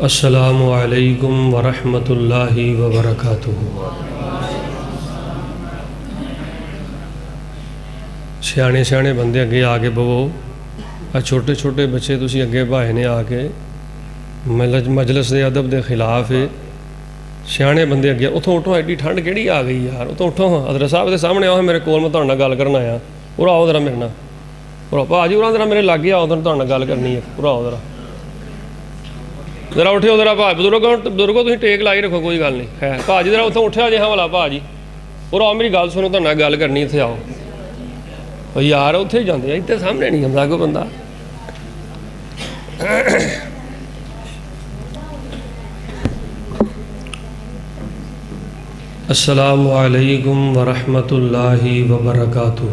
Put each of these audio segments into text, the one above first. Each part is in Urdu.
السلام علیکم ورحمۃ اللہ وبرکاتہ۔ سیانے سیانے بندے اگے آ کے بوو، چھوٹے چھوٹے بچے تسی اگے بھائے نے آ کے مجلس دے ادب دے خلاف ہے۔ سیانے بندے اگے اتوں اٹھو، ایڈی ٹھنڈ کیڑی آ گئی یار، اتوں اٹھو، حضرت صاحب دے سامنے آؤ، میرے کول میں تہاڈے نال گل کرنا آیا، پورا آؤ ذرا میرے نال، پورا بھاجی پورا ذرا میرے لاگے آؤ، تہاڈے نال گل کرنی ہے، پورا آؤ ذرا اٹھو ذرا بزرگوں تھی ٹیک لائی رکھو، کوئی گل نہیں ہے بھاجی، ذرا اتوں اٹھیا جی، ہاں والا بھاجی پورا آؤ، میری گل سنو، تہاڈے نال گل کرنی، اتنے آؤ یار، اتنے ہی جانے اتنے سامنے نہیں آتا کوئی بندہ۔ السلام علیکم ورحمۃ اللہ وبرکاتہ۔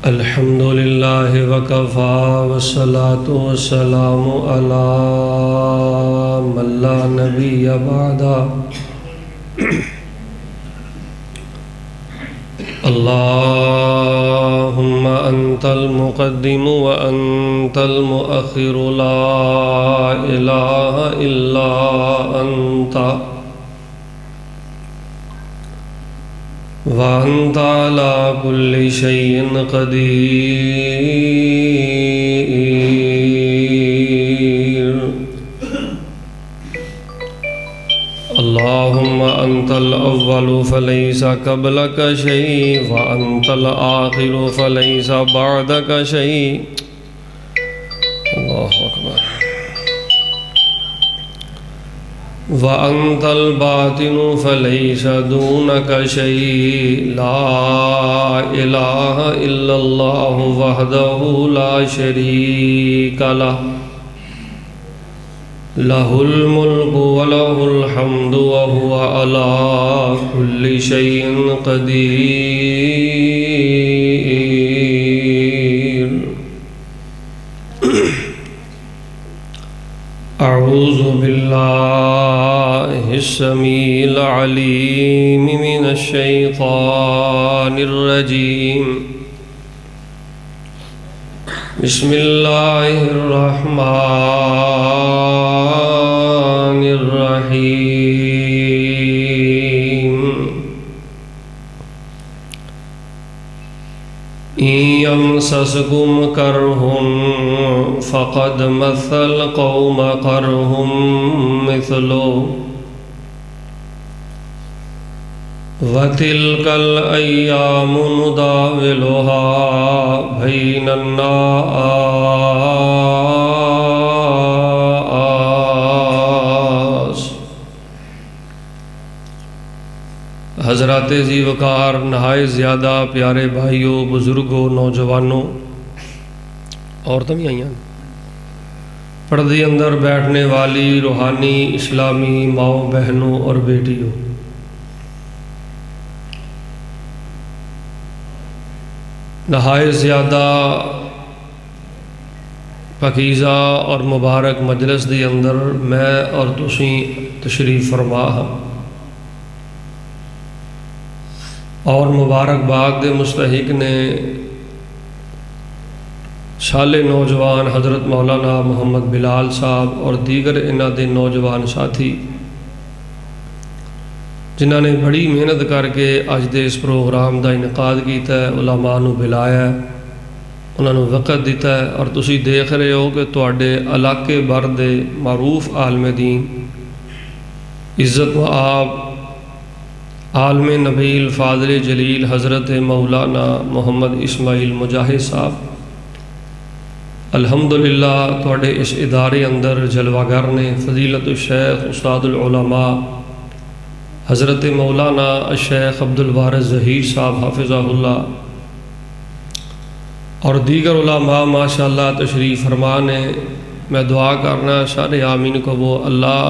الحمد للہ وکفا والصلاة والسلام علی من لا نبی بعدہ۔ اللہم انت المقدم وانت المؤخر لا الہ الا انت وانت علی کل شیء قدیر۔ اللہم انت الاول فلیس قبلک شیء وانت الآخر فلیس بعدک شیء۔ اللہ اکبر۔ وانت الباطن فلیس دونک شیء، لا الہ الا اللہ وحدہ لا شریک لہ، لہ الملک ولہ الحمد وہو علی کل شیء قدیر۔ اعوذ باللہ السمیع العلیم من الشیطان الرجیم، بسم اللہ الرحمن الرحیم۔ ان یمسسکم کرہ فقد مس القوم کرہ مثلہ، وَتِلْكَ الْأَيَّامُ نُدَاوِلُهَا بَيْنَ النَّاسِ۔ حضرات ذی وقار، نہایت زیادہ پیارے بھائیوں، بزرگوں، نوجوانوں، عورتیں بھی آئیں، پردے اندر بیٹھنے والی روحانی اسلامی ماؤں، بہنوں اور بیٹیوں، نہایت زیادہ پاکیزہ اور مبارک مجلس دی اندر میں اور تسی تشریف فرما ہاں، اور مبارک باد دے مستحق نے سال نوجوان حضرت مولانا محمد بلال صاحب اور دیگر انہاں دے نوجوان ساتھی جنہاں نے بڑی محنت کر کے اج دے اس پروگرام دا انعقاد کیتا ہے، علماء نو بلایا ہے، انہاں نو وقت دیتا ہے، اور تسی دیکھ رہے ہو کہ تواڈے علاقے بھر دے معروف عالم دین، عزت و آب، عالم نبیل فاضل جلیل حضرت مولانا محمد اسماعیل مجاہد صاحب الحمدللہ تواڈے اس ادارے اندر جلوہ گر نے، فضیلت الشیخ استاد العلماء حضرت مولانا الشیخ عبدالوارث ظہیر صاحب حافظہ اللہ اور دیگر علماء ماشاءاللہ تشریف فرما نے۔ میں دعا کرنا سارے آمین کو وہ اللہ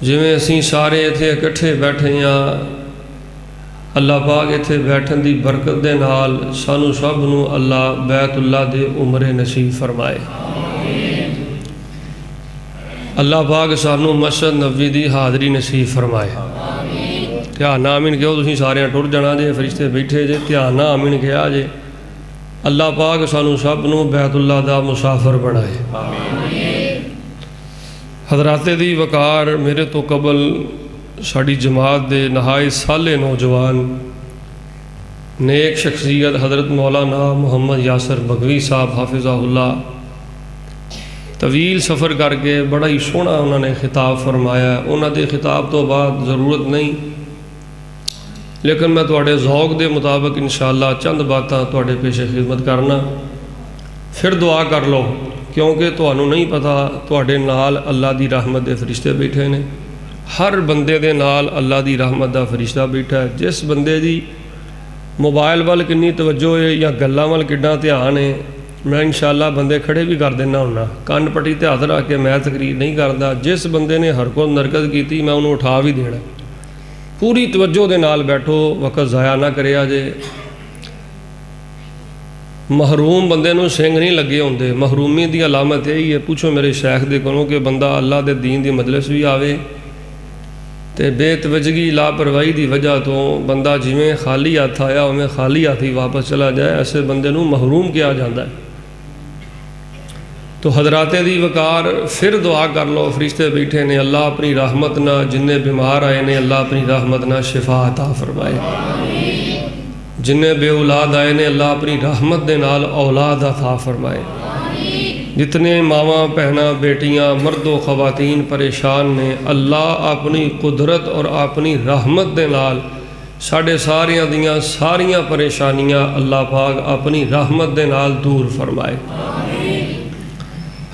جویں اسی سارے اتھے اکٹھے بیٹھے ہیں، اللہ پاک اتھے بیٹھن دی برکت دے نال سانو سب نو اللہ بیت اللہ دے عمرے نصیب فرمائے۔ اللہ پاک سانو مسجد نبوی دی حاضری نصیب فرمائے۔ دھیان نال آمین کہو، تسی سارے ٹر جانا جے، فرشتے بیٹھے جے، دھیان نال آمین کہا جے، اللہ پاک سانو سب نو بیت اللہ دا مسافر بنائے۔ حضرات دی وقار میرے تو قبل ساڑی جماعت دے نہائی سالے نوجوان نیک شخصیت حضرت مولانا محمد یاسر بگوی صاحب حافظہ اللہ طویل سفر کر کے بڑا ہی سونا انہوں نے خطاب فرمایا۔ انہوں دے خطاب تو بعد ضرورت نہیں، لیکن میں تواڈے ذوق دے مطابق انشاءاللہ چند باتاں تواڈے پیش خدمت کرنا، پھر دعا کر لو، کیونکہ تانوں نہیں پتا تواڈے نال اللہ دی رحمت دے فرشتے بیٹھے نے۔ ہر بندے دے نال اللہ دی رحمت دا فرشتہ بیٹھا ہے۔ جس بندے دی موبائل وال کنی توجہ ہے یا گلاں وال کڈا دھیان ہے، میں انشاءاللہ بندے کھڑے بھی کر دینا ہونا، کان پٹی تے ہاتھ رکھ کے میں تقریر نہیں کردا۔ جس بندے نے حرکت نرکت کیتی میں انہوں اٹھا بھی دینا۔ پوری توجہ دے نال بیٹھو، وقت ضائع نہ کریا جے۔ محروم بندے نو سنگ نہیں لگے ہوندے، محرومی دی علامت یہی ہے، پوچھو میرے شیخ دے کولوں کہ بندہ اللہ دے دین دی مجلس بھی آوے تے بے توجہی لاپرواہی دی وجہ تو بندہ جویں خالی ہاتھ آیا اویں خالی ہاتھ ہی واپس چلا جائے، ایسے بندے نو محروم کیا جاندا ہے۔ تو حضرات دی وقار پھر دعا کر لو، فرشتے بیٹھے نے، اللہ اپنی رحمت نہ جننے بیمار آئے نے اللہ اپنی رحمت نہ شفا عطا فرمائے، جننے بے اولاد آئے نے اللہ اپنی رحمت دے نال اولاد عطا فرمائے، جتنے ماواں بہناں بیٹیاں مرد و خواتین پریشان نے اللہ اپنی قدرت اور اپنی رحمت دے نال ساڑھے ساریاں دیاں ساریاں پریشانیاں اللہ پاک اپنی رحمت دے نال دور فرمائے۔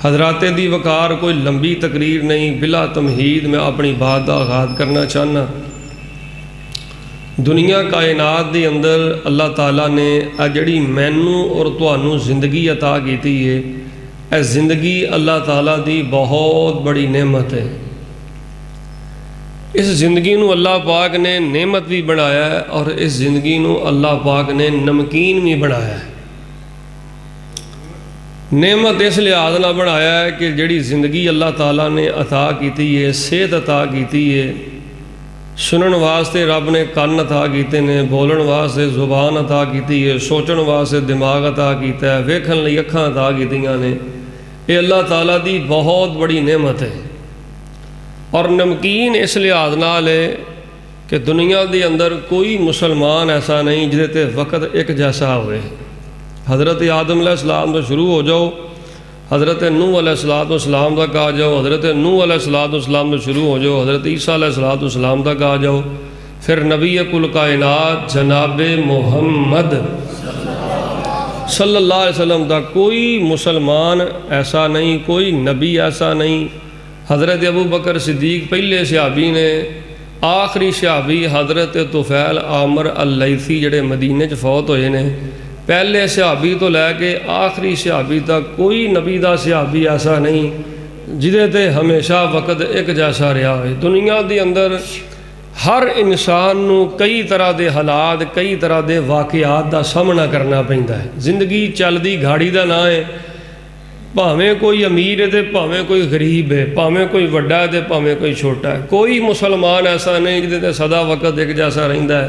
حضرات دی وقار کوئی لمبی تقریر نہیں، بلا تمہید میں اپنی بات دا آغاز کرنا چاہنا۔ دنیا کائنات دی اندر اللہ تعالیٰ نے جڑی مینوں اور تانوں زندگی عطا کیتی ہے، اے زندگی اللہ تعالیٰ دی بہت بڑی نعمت ہے۔ اس زندگی نو اللہ پاک نے نعمت بھی بنایا ہے اور اس زندگی نو اللہ پاک نے نمکین بھی بنایا ہے۔ نعمت اس لحاظ نہ بنایا ہے کہ جڑی زندگی اللہ تعالیٰ نے عطا کیتی ہے، صحت عطا کیتی ہے، سنن واسطے رب نے کان عطا کیتے نے، بولن واسطے زبان عطا کیتی ہے، سوچن واسطے دماغ عطا کیتا ہے، ویکھن لئی اکھاں عطا کیتیاں نے، یہ اللہ تعالیٰ دی بہت بڑی نعمت ہے۔ اور نمکین اس لحاظ نال ہے کہ دنیا دی اندر کوئی مسلمان ایسا نہیں جدے تے وقت ایک جیسا ہوئے۔ حضرت آدم علیہ السلام تو شروع ہو جاؤ، حضرت نوح علیہ السلام تک آ جاؤ، حضرت نوح علیہ السلام تو شروع ہو جاؤ، حضرت عیسیٰ علیہ السلام تک آ جاؤ، پھر نبی کل کائنات جناب محمد صلی اللہ علیہ وسلم تک کوئی مسلمان ایسا نہیں، کوئی نبی ایسا نہیں۔ حضرت ابو بکر صدیق پہلے صحابی نے، آخری صحابی حضرت طفیل عامر اللیثی جڑے مدینے چ فوت ہوئے نے، پہلے صحابی تو لے کے آخری صحابی تک کوئی نبی دا صحابی ایسا نہیں جدے تے ہمیشہ وقت ایک جیسا رہا ہے۔ دنیا دی اندر ہر انسان نو کئی طرح دے حالات، کئی طرح دے واقعات دا سامنا کرنا پیندا ہے۔ زندگی چلدی گاڑی دا نہ ہے، بھاویں کوئی امیر ہے تے بھاویں کوئی غریب ہے، بھاویں کوئی وڈا ہے تے بھاویں کوئی چھوٹا ہے، کوئی مسلمان ایسا نہیں جدے تے سدا وقت ایک جیسا رہندا ہے۔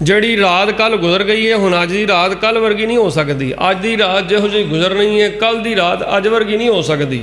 جڑی رات کل گزر گئی ہے ہن اج دی رات کل ورگی نہیں ہو سکتی، اج دی رات جہو جی گزرنی ہے کل دی رات اج ورگی نہیں ہو سکتی،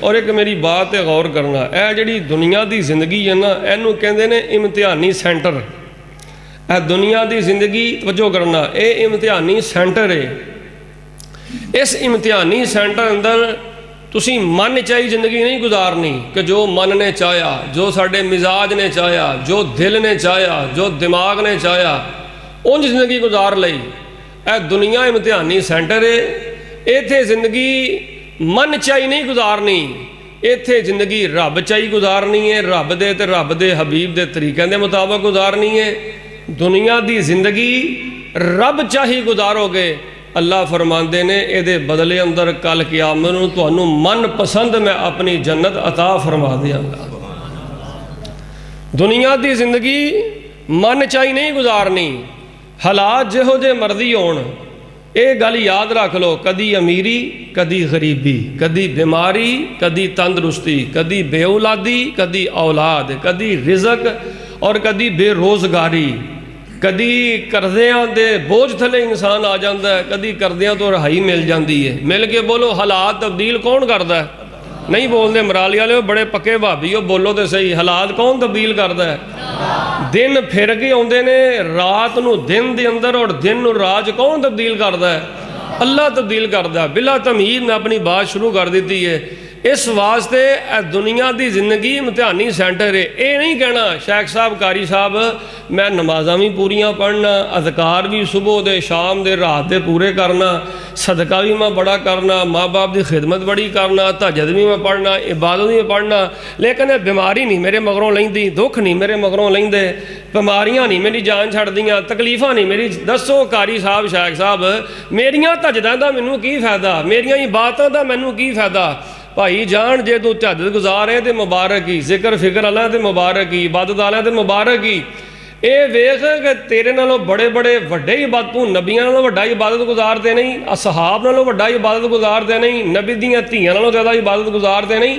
اور ایک میری بات تے غور کرنا، اے جڑی دنیا دی زندگی ہے نا، اینو کہندے نے امتحانی سینٹر۔ اے دنیا دی زندگی توجہ کرنا، اے امتحانی سینٹر ہے۔ اس امتحانی سینٹر اندر تسی من چاہی زندگی نہیں گزارنی کہ جو من نے چاہیا، جو ساڑے مزاج نے چاہیا، جو دل نے چاہیا، جو دماغ نے چاہیا انج زندگی گزار لئی۔ اے دنیا امتحانی سینٹر ہے، ایتھے زندگی من چاہی نہیں گزارنی، ایتھے زندگی رب چاہی گزارنی ہے، رب دے حبیب دے طریقے دے مطابق گزارنی ہے۔ دنیا دی زندگی رب چاہی گزارو گے، اللہ فرماندے نے اے دے بدلے اندر کل قیامت نوں تانوں من پسند میں اپنی جنت عطا فرما دیاں گا۔ دنیا دی زندگی من چاہی نہیں گزارنی، حالات جہو جے مرضی ہون، ਇਹ ਗੱਲ ਯਾਦ ਰੱਖ ਲਓ, ਕਦੀ ਅਮੀਰੀ ਕਦੀ ਗਰੀਬੀ, ਕਦੀ ਬਿਮਾਰੀ ਕਦੀ ਤੰਦਰੁਸਤੀ, ਕਦੀ ਬੇਔਲਾਦੀ ਕਦੀ ਔਲਾਦ, ਕਦੀ ਰਿਜ਼ਕ ਔਰ ਕਦੀ ਬੇਰੋਜ਼ਗਾਰੀ, ਕਦੀ ਕਰਜ਼ਿਆਂ ਦੇ ਬੋਝ ਥੱਲੇ ਇਨਸਾਨ ਆ ਜਾਂਦਾ ਹੈ, ਕਦੀ ਕਰਜ਼ਿਆਂ ਤੋਂ ਰਿਹਾਈ ਮਿਲ ਜਾਂਦੀ ਹੈ। ਮਿਲ ਕੇ ਬੋਲੋ, ਹਾਲਾਤ ਤਬਦੀਲ ਕੌਣ ਕਰਦਾ ਹੈ? ਨਹੀਂ ਬੋਲਦੇ ਮਰਾਲੀ ਵਾਲੇ, ਬੜੇ ਪੱਕੇ ਭਾਬੀ, ਉਹ ਬੋਲੋ ਤੇ ਸਹੀ, ਹਾਲਾਤ ਕੌਣ ਤਬਦੀਲ ਕਰਦਾ ਹੈ? ਦਿਨ ਫਿਰ ਕੇ ਆਉਂਦੇ ਨੇ, ਰਾਤ ਨੂੰ ਦਿਨ ਦੇ ਅੰਦਰ ਔਰ ਦਿਨ ਨੂੰ ਰਾਤ ਕੌਣ ਤਬਦੀਲ ਕਰਦਾ ਹੈ? ਅੱਲਾ ਤਬਦੀਲ ਕਰਦਾ। ਬਿਲਾ ਤਮਹੀਦ ਮੈਂ ਆਪਣੀ ਬਾਤ ਸ਼ੁਰੂ ਕਰ ਦਿੱਤੀ ਹੈ। ਇਸ ਵਾਸਤੇ ਇਹ ਦੁਨੀਆ ਦੀ ਜ਼ਿੰਦਗੀ ਇਮਤਿਹਾਨੀ ਸੈਂਟਰ ਹੈ। ਇਹ ਨਹੀਂ ਕਹਿਣਾ ਸ਼ੇਖ ਸਾਹਿਬ ਕਾਰੀ ਸਾਹਿਬ ਮੈਂ ਨਮਾਜ਼ਾਂ ਵੀ ਪੂਰੀਆਂ ਪੜ੍ਹਨਾ, ਅਜ਼ਕਾਰ ਵੀ ਸੁਬਹ ਦੇ ਸ਼ਾਮ ਦੇ ਰਾਤ ਦੇ ਪੂਰੇ ਕਰਨਾ, ਸਦਕਾ ਵੀ ਮੈਂ ਬੜਾ ਕਰਨਾ, ਮਾਂ ਬਾਪ ਦੀ ਖਿਦਮਤ ਬੜੀ ਕਰਨਾ, ਤਹਜਦ ਵੀ ਮੈਂ ਪੜ੍ਹਨਾ, ਇਬਾਦਤ ਵੀ ਪੜ੍ਹਨਾ, ਲੇਕਿਨ ਇਹ ਬਿਮਾਰੀ ਨਹੀਂ ਮੇਰੇ ਮਗਰੋਂ ਲੈਂਦੀ, ਦੁੱਖ ਨਹੀਂ ਮੇਰੇ ਮਗਰੋਂ ਲੈਂਦੇ, ਬਿਮਾਰੀਆਂ ਨਹੀਂ ਮੇਰੀ ਜਾਨ ਛੱਡਦੀਆਂ, ਤਕਲੀਫਾਂ ਨਹੀਂ ਮੇਰੀ। ਦੱਸੋ ਕਾਰੀ ਸਾਹਿਬ ਸ਼ੇਖ ਸਾਹਿਬ, ਮੇਰੀਆਂ ਤਹਜਦਾਂ ਦਾ ਮੈਨੂੰ ਕੀ ਫਾਇਦਾ, ਮੇਰੀਆਂ ਇਬਾਦਤਾਂ ਦਾ ਮੈਨੂੰ ਕੀ ਫਾਇਦਾ? ਭਾਈ ਜਾਨ ਜੇ ਤੂੰ ਤਹਜਦ ਗੁਜ਼ਾਰ ਹੈ ਤੇ ਮੁਬਾਰਕ ਹੀ, ਜ਼ਿਕਰ ਫਿਕਰ ਵਾਲਾ ਤੇ ਮੁਬਾਰਕ ਹੀ, ਇਬਾਦਤ ਵਾਲਾ ਤੇ ਮੁਬਾਰਕ ਹੀ। ਇਹ ਵੇਖ ਕਿ ਤੇਰੇ ਨਾਲੋਂ ਬੜੇ ਬੜੇ ਵੱਡੇ ਇਬਾਦਤ, ਤੂੰ ਨਬੀਆਂ ਨਾਲੋਂ ਵੱਡਾ ਇਬਾਦਤ ਗੁਜ਼ਾਰਦੇ ਨਹੀਂ, ਅਸਹਾਬ ਨਾਲੋਂ ਵੱਡਾ ਇਬਾਦਤ ਗੁਜ਼ਾਰਦੇ ਨਹੀਂ, ਨਬੀ ਦੀਆਂ ਧੀਆਂ ਨਾਲੋਂ ਜ਼ਿਆਦਾ ਇਬਾਦਤ ਗੁਜ਼ਾਰਦੇ ਨਹੀਂ,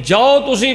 ਜਾਓ ਤੁਸੀਂ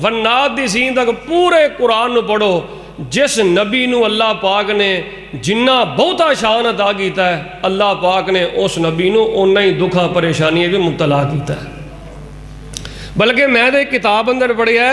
ਵਨਾਤ ਦੀ ਸੀਨ ਤੱਕ ਪੂਰੇ ਕੁਰਾਨ ਨੂੰ ਪੜ੍ਹੋ। ਜਿਸ ਨਬੀ ਨੂੰ ਅੱਲਾਹ ਪਾਕ ਨੇ ਜਿੰਨਾ ਬਹੁਤਾ ਸ਼ਾਨ ਅਤਾ ਕੀਤਾ ਹੈ, ਅੱਲਾਹ ਪਾਕ ਨੇ ਉਸ ਨਬੀ ਨੂੰ ਉਨਾ ਹੀ ਦੁੱਖਾਂ ਪਰੇਸ਼ਾਨੀਆਂ ਵੀ ਮੁਬਤਲਾ ਕੀਤਾ ਹੈ। ਬਲਕਿ ਮੈਂ ਤਾਂ ਇੱਕ ਕਿਤਾਬ ਅੰਦਰ ਪੜ੍ਹਿਆ,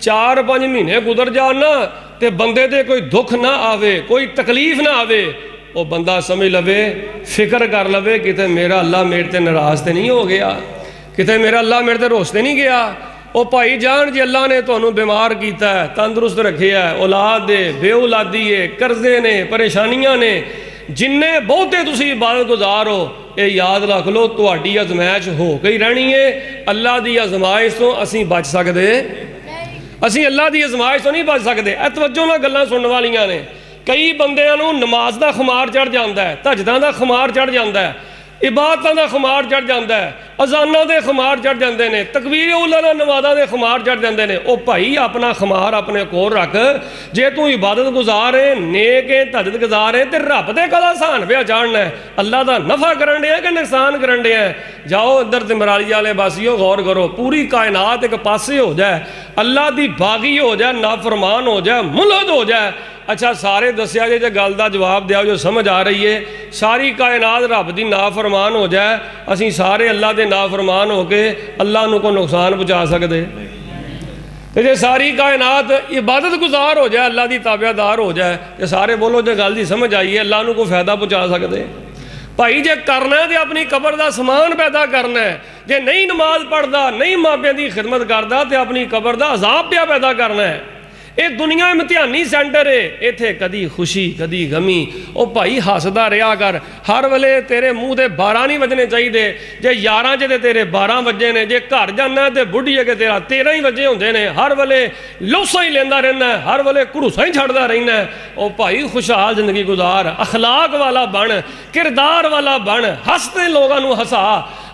4-5 ਮਹੀਨੇ ਗੁਜ਼ਰ ਜਾਣ ਨਾ ਤੇ ਬੰਦੇ ਤੇ ਕੋਈ ਦੁੱਖ ਨਾ ਆਵੇ, ਕੋਈ ਤਕਲੀਫ ਨਾ ਆਵੇ, ਉਹ ਬੰਦਾ ਸਮਝ ਲਵੇ, ਫਿਕਰ ਕਰ ਲਵੇ, ਕਿਤੇ ਮੇਰਾ ਅੱਲਾ ਮੇਰੇ ਤੇ ਨਾਰਾਜ਼ ਤੇ ਨਹੀਂ ਹੋ ਗਿਆ, ਕਿਤੇ ਮੇਰਾ ਅੱਲਾ ਮੇਰੇ ਤੇ ਰੋਸ ਤੇ ਨਹੀਂ ਗਿਆ। ਉਹ ਭਾਈ ਜਾਨ ਜੇ ਅੱਲਾ ਨੇ ਤੁਹਾਨੂੰ ਬਿਮਾਰ ਕੀਤਾ ਹੈ, ਤੰਦਰੁਸਤ ਰੱਖਿਆ, ਔਲਾਦ ਦੇ ਬੇਔਲਾਦੀ ਹੈ, ਕਰਜ਼ੇ ਨੇ, ਪਰੇਸ਼ਾਨੀਆਂ ਨੇ, ਜਿੰਨੇ ਬਹੁਤੇ ਤੁਸੀਂ ਇਬਾਦਤ ਗੁਜ਼ਾਰ ਹੋ, ਇਹ ਯਾਦ ਰੱਖ ਲਓ ਤੁਹਾਡੀ ਅਜ਼ਮਾਇਸ਼ ਹੋ ਕੇ ਹੀ ਰਹਿਣੀ ਹੈ। ਅੱਲਾ ਦੀ ਅਜ਼ਮਾਇਸ਼ ਤੋਂ ਅਸੀਂ ਬਚ ਸਕਦੇ? ਅਸੀਂ ਅੱਲਾ ਦੀ ਅਜ਼ਮਾਇਸ਼ ਤੋਂ ਨਹੀਂ ਬਚ ਸਕਦੇ। ਇਹ ਤਵੱਜੋ ਨਾਲ ਗੱਲਾਂ ਸੁਣਨ ਵਾਲੀਆਂ ਨੇ। ਕਈ ਬੰਦਿਆਂ ਨੂੰ ਨਮਾਜ਼ ਦਾ ਖੁਮਾਰ ਚੜ੍ਹ ਜਾਂਦਾ ਹੈ, ਤਹਜਦਾਂ ਦਾ ਖੁਮਾਰ ਚੜ੍ਹ ਜਾਂਦਾ ਹੈ, ਇਬਾਦਤਾਂ ਦਾ ਖੁਮਾਰ ਚੜ੍ਹ ਜਾਂਦਾ ਹੈ, ਅਜ਼ਾਨਾਂ ਦੇ ਖੁਮਾਰ ਚੜ੍ਹ ਜਾਂਦੇ ਨੇ, ਤਕਬੀਰ ਉਲਾ ਨਾਲ ਨਮਾਜ਼ਾਂ ਦੇ ਖੁਮਾਰ ਚੜ੍ਹ ਜਾਂਦੇ ਨੇ। ਉਹ ਭਾਈ ਆਪਣਾ ਖੁਮਾਰ ਆਪਣੇ ਕੋਲ ਰੱਖ। ਜੇ ਤੂੰ ਇਬਾਦਤ ਗੁਜ਼ਾਰ ਹੈ, ਨੇਕ ਹੈ, ਤਹਜਦ ਗੁਜ਼ਾਰ ਹੈ, ਤੇ ਰੱਬ ਦੇ ਕਦਾ ਸਾਨ ਪਿਆ ਚਾੜਨਾ ਹੈ, ਅੱਲਾ ਦਾ ਨਫਾ ਕਰਨ ਡਿਆ ਕਿ ਨੁਕਸਾਨ ਕਰਨ ਡਿਆ? ਜਾਓ ਇੱਧਰ ਤੇ ਮਰਾਲੀ ਵਾਲੇ ਬਾਸੀਓ ਗੌਰ ਕਰੋ, ਪੂਰੀ ਕਾਇਨਾਤ ਇੱਕ ਪਾਸੇ ਹੋ ਜਾਏ, ਅੱਲਾ ਦੀ ਬਾਗੀ ਹੋ ਜਾਏ, ਨਾਫਰਮਾਨ ਹੋ ਜਾਏ, ਮੁਲਹਦ ਹੋ ਜਾਏ। ਅੱਛਾ ਸਾਰੇ ਦੱਸਿਆ ਜੇ ਗੱਲ ਦਾ ਜਵਾਬ ਦਿਓ ਜੋ ਸਮਝ ਆ ਰਹੀ ਹੈ। ਸਾਰੀ ਕਾਇਨਾਤ ਰੱਬ ਦੀ ਨਾਫਰਮਾਨ ਹੋ ਜਾਏ, ਅਸੀਂ ਸਾਰੇ ਅੱਲਾ ਦੇ ਨਾਫਰਮਾਨ ਹੋ ਕੇ ਅੱਲਾ ਨੂੰ ਕੋਈ ਨੁਕਸਾਨ ਪਹੁੰਚਾ ਸਕਦੇ? ਤੇ ਜੇ ਸਾਰੀ ਕਾਇਨਾਤ ਇਬਾਦਤ ਗੁਜ਼ਾਰ ਹੋ ਜਾਏ, ਅੱਲਾ ਦੀ ਤਾਬੇਦਾਰ ਹੋ ਜਾਏ, ਤੇ ਸਾਰੇ ਬੋਲੋ ਜੇ ਗੱਲ ਦੀ ਸਮਝ ਆਈ ਹੈ, ਅੱਲਾ ਨੂੰ ਕੋਈ ਫਾਇਦਾ ਪਹੁੰਚਾ ਸਕਦੇ? ਭਾਈ ਜੇ ਕਰਨਾ ਹੈ ਤੇ ਆਪਣੀ ਕਬਰ ਦਾ ਸਮਾਨ ਪੈਦਾ ਕਰਨਾ ਹੈ। ਜੇ ਨਹੀਂ ਨਮਾਜ਼ ਪੜ੍ਹਦਾ, ਨਹੀਂ ਮਾਪਿਆਂ ਦੀ ਖਿਦਮਤ ਕਰਦਾ, ਤੇ ਆਪਣੀ ਕਬਰ ਦਾ ਅਜ਼ਾਬ ਪਿਆ ਪੈਦਾ ਕਰਨਾ ਹੈ। ਇਹ ਦੁਨੀਆ ਇਮਤਿਹਾਨੀ ਸੈਂਟਰ ਹੈ, ਇੱਥੇ ਕਦੀ ਖੁਸ਼ੀ ਕਦੀ ਗਮੀ। ਉਹ ਭਾਈ ਹੱਸਦਾ ਰਿਹਾ ਕਰ, ਹਰ ਵੇਲੇ ਤੇਰੇ ਮੂੰਹ ਤੇ 12 ਨਹੀਂ ਵੱਜਣੇ ਚਾਹੀਦੇ। ਜੇ 11 'ਚ ਤੇ ਤੇਰੇ 12 ਵੱਜੇ ਨੇ, ਜੇ ਘਰ ਜਾਣਾ ਤੇ ਬੁੱਢੀ ਅਗੇ ਤੇਰਾ 13 ਹੀ ਵੱਜੇ ਹੁੰਦੇ ਨੇ। ਹਰ ਵੇਲੇ ਲੋਸਾ ਹੀ ਲੈਂਦਾ ਰਹਿਣਾ, ਹਰ ਵੇਲੇ ਘੜੂਸਾ ਹੀ ਛੱਡਦਾ ਰਹਿਣਾ। ਉਹ ਭਾਈ ਖੁਸ਼ਹਾਲ ਜ਼ਿੰਦਗੀ ਗੁਜ਼ਾਰ, ਅਖਲਾਕ ਵਾਲਾ ਬਣ, ਕਿਰਦਾਰ ਵਾਲਾ ਬਣ, ਹੱਸਦੇ ਲੋਕਾਂ ਨੂੰ ਹਸਾ।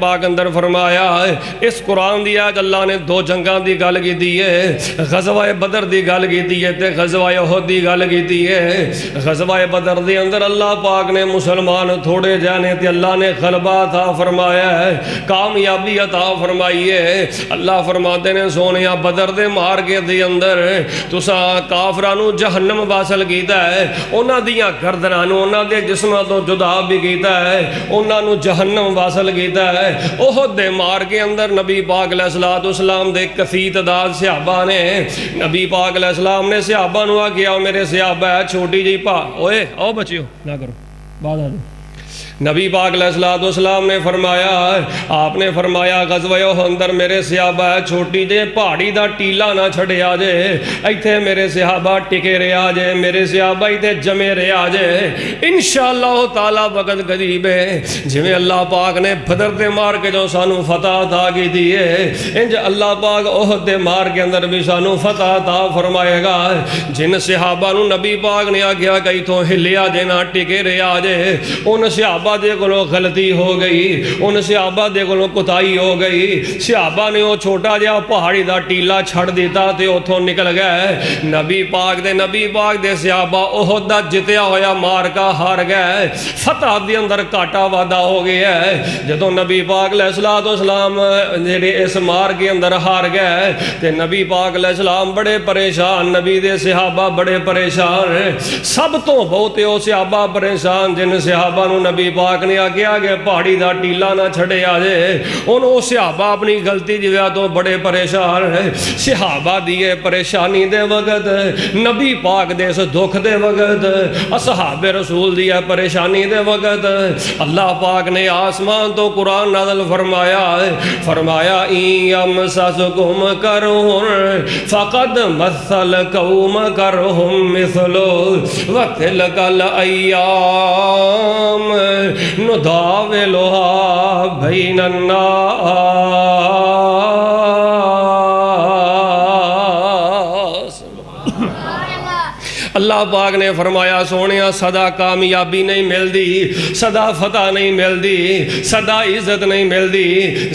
پاک اندر فرمایا اس قرآن دی آج اللہ نے دو جنگاں دی گل کیتی ہے، غزوہ بدر دی گل کیتی ہے تے غزوہ احد دی گل کیتی ہے۔ غزوہ بدر دے اندر اللہ پاک نے مسلمان تھوڑے جانے تے اللہ نے غلبہ عطا فرمایا ہے، کامیابی عطا فرمائی ہے۔ اللہ فرماتے نے سونیا بدر دے مارکے دے اندر تساں کافرانو جہنم واصل کیتا ہے، انہاں دیاں گردنانو انہاں دے جسماں تو جدا بھی کیتا ہے، انہاں نو جہنم واصل کیتا ہے۔ احد دے مارکے اندر نبی پاک علیہ السلام دے کثیر تعداد صحابہ نے نبی پاک علیہ السلام نے صحابہ نو آگیا میرے صحابہ ہے چھوٹی جی پا اوئے آؤ بچیو نہ کرو بعد آ جاؤ۔ نبی پاک علیہ السلام نے فرمایا، آپ نے فرمایا غزوہ اندر میرے صحابہ چھوٹی جے پہاڑی دا ٹیلا نہ چھڑے آجے، ایتھے میرے صحابہ ٹکے رہے آجے، میرے صحابہ ایتھے جمے رہے آجے، انشاءاللہ تعالیٰ وقت قریب ہے جویں اللہ پاک نے بدر دے مار کے جو سانو فتح عطا کی دیئے انج اللہ پاک احد دے مار کے اندر بھی سانو فتح عطا فرمائے گا۔ جن صحابہ نو نبی پاک نے آگیا کہ تو ہلیا جے نہ ٹکے رہے آجے، ان صحابہ دے کولوں غلطی ہو گئی، ان صحابہ دے کولوں کوتاہی ہو گئی، صحابہ نے وہ چھوٹا جہا پہاڑی دا ٹیلا چھڑ دیتا تے اتھوں نکل گئے۔ نبی پاک دے صحابہ احد دا جتیا ہویا مارکا ہار گئے، فتح دے اندر کاٹا وعدہ ہو گیا ہے۔ جدوں نبی پاک علیہ السلام جڑے اس مار کے اندر ہار گئے تے نبی پاک علیہ السلام بڑے پریشان، نبی دے صحابہ بڑے پریشان، سب تو بہتے وہ صحابہ پریشان جن صحابہ نو نبی پاک نے آگے پہاڑی دا ٹیلا نہ چھڑے آجے، انہوں صحابہ اپنی غلطی جویا تو بڑے پریشان ہیں۔ صحابہ دیئے پریشانی دے وقت، نبی پاک دے اس دکھ دے وقت، اصحاب رسول دیئے پریشانی دے وقت اللہ پاک نے آسمان تو قرآن نازل فرمایا این یمسسکم کرہن فقد مثل قوم کرہم مثلو وتلک الایام نداولها بین الناس۔ اللہ پاک نے فرمایا سونیا صدا کامیابی نہیں ملدی، صدا فتح نہیں ملدی، صدا عزت نہیں ملدی،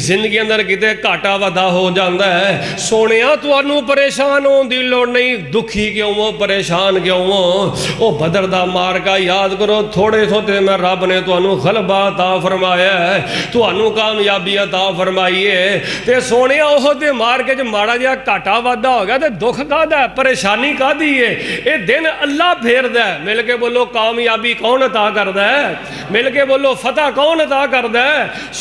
زندگی اندر کتے کاٹا ودا ہو جاندہ ہے۔ سونیا تو انو پریشان ہوں دی لوڑ نہیں، دکھی کیوں ہو پریشان کیوں ہو، او بدر دا مار کا یاد کرو، تھوڑے سوتے میں رب نے تو انو غلبہ عطا فرمایا ہے، تو انو کامیابی عطا فرمائیے۔ تے سونیا اوہ دے مار کے جو مارا جا کاٹا ودا ہو گیا تے دکھ کا دا پریشانی کا دیئے، اے دن اللہ پھیر دے۔ مل کے بولو کامیابی کون عطا کر دے، مل کے بولو فتح کون عطا کر دے۔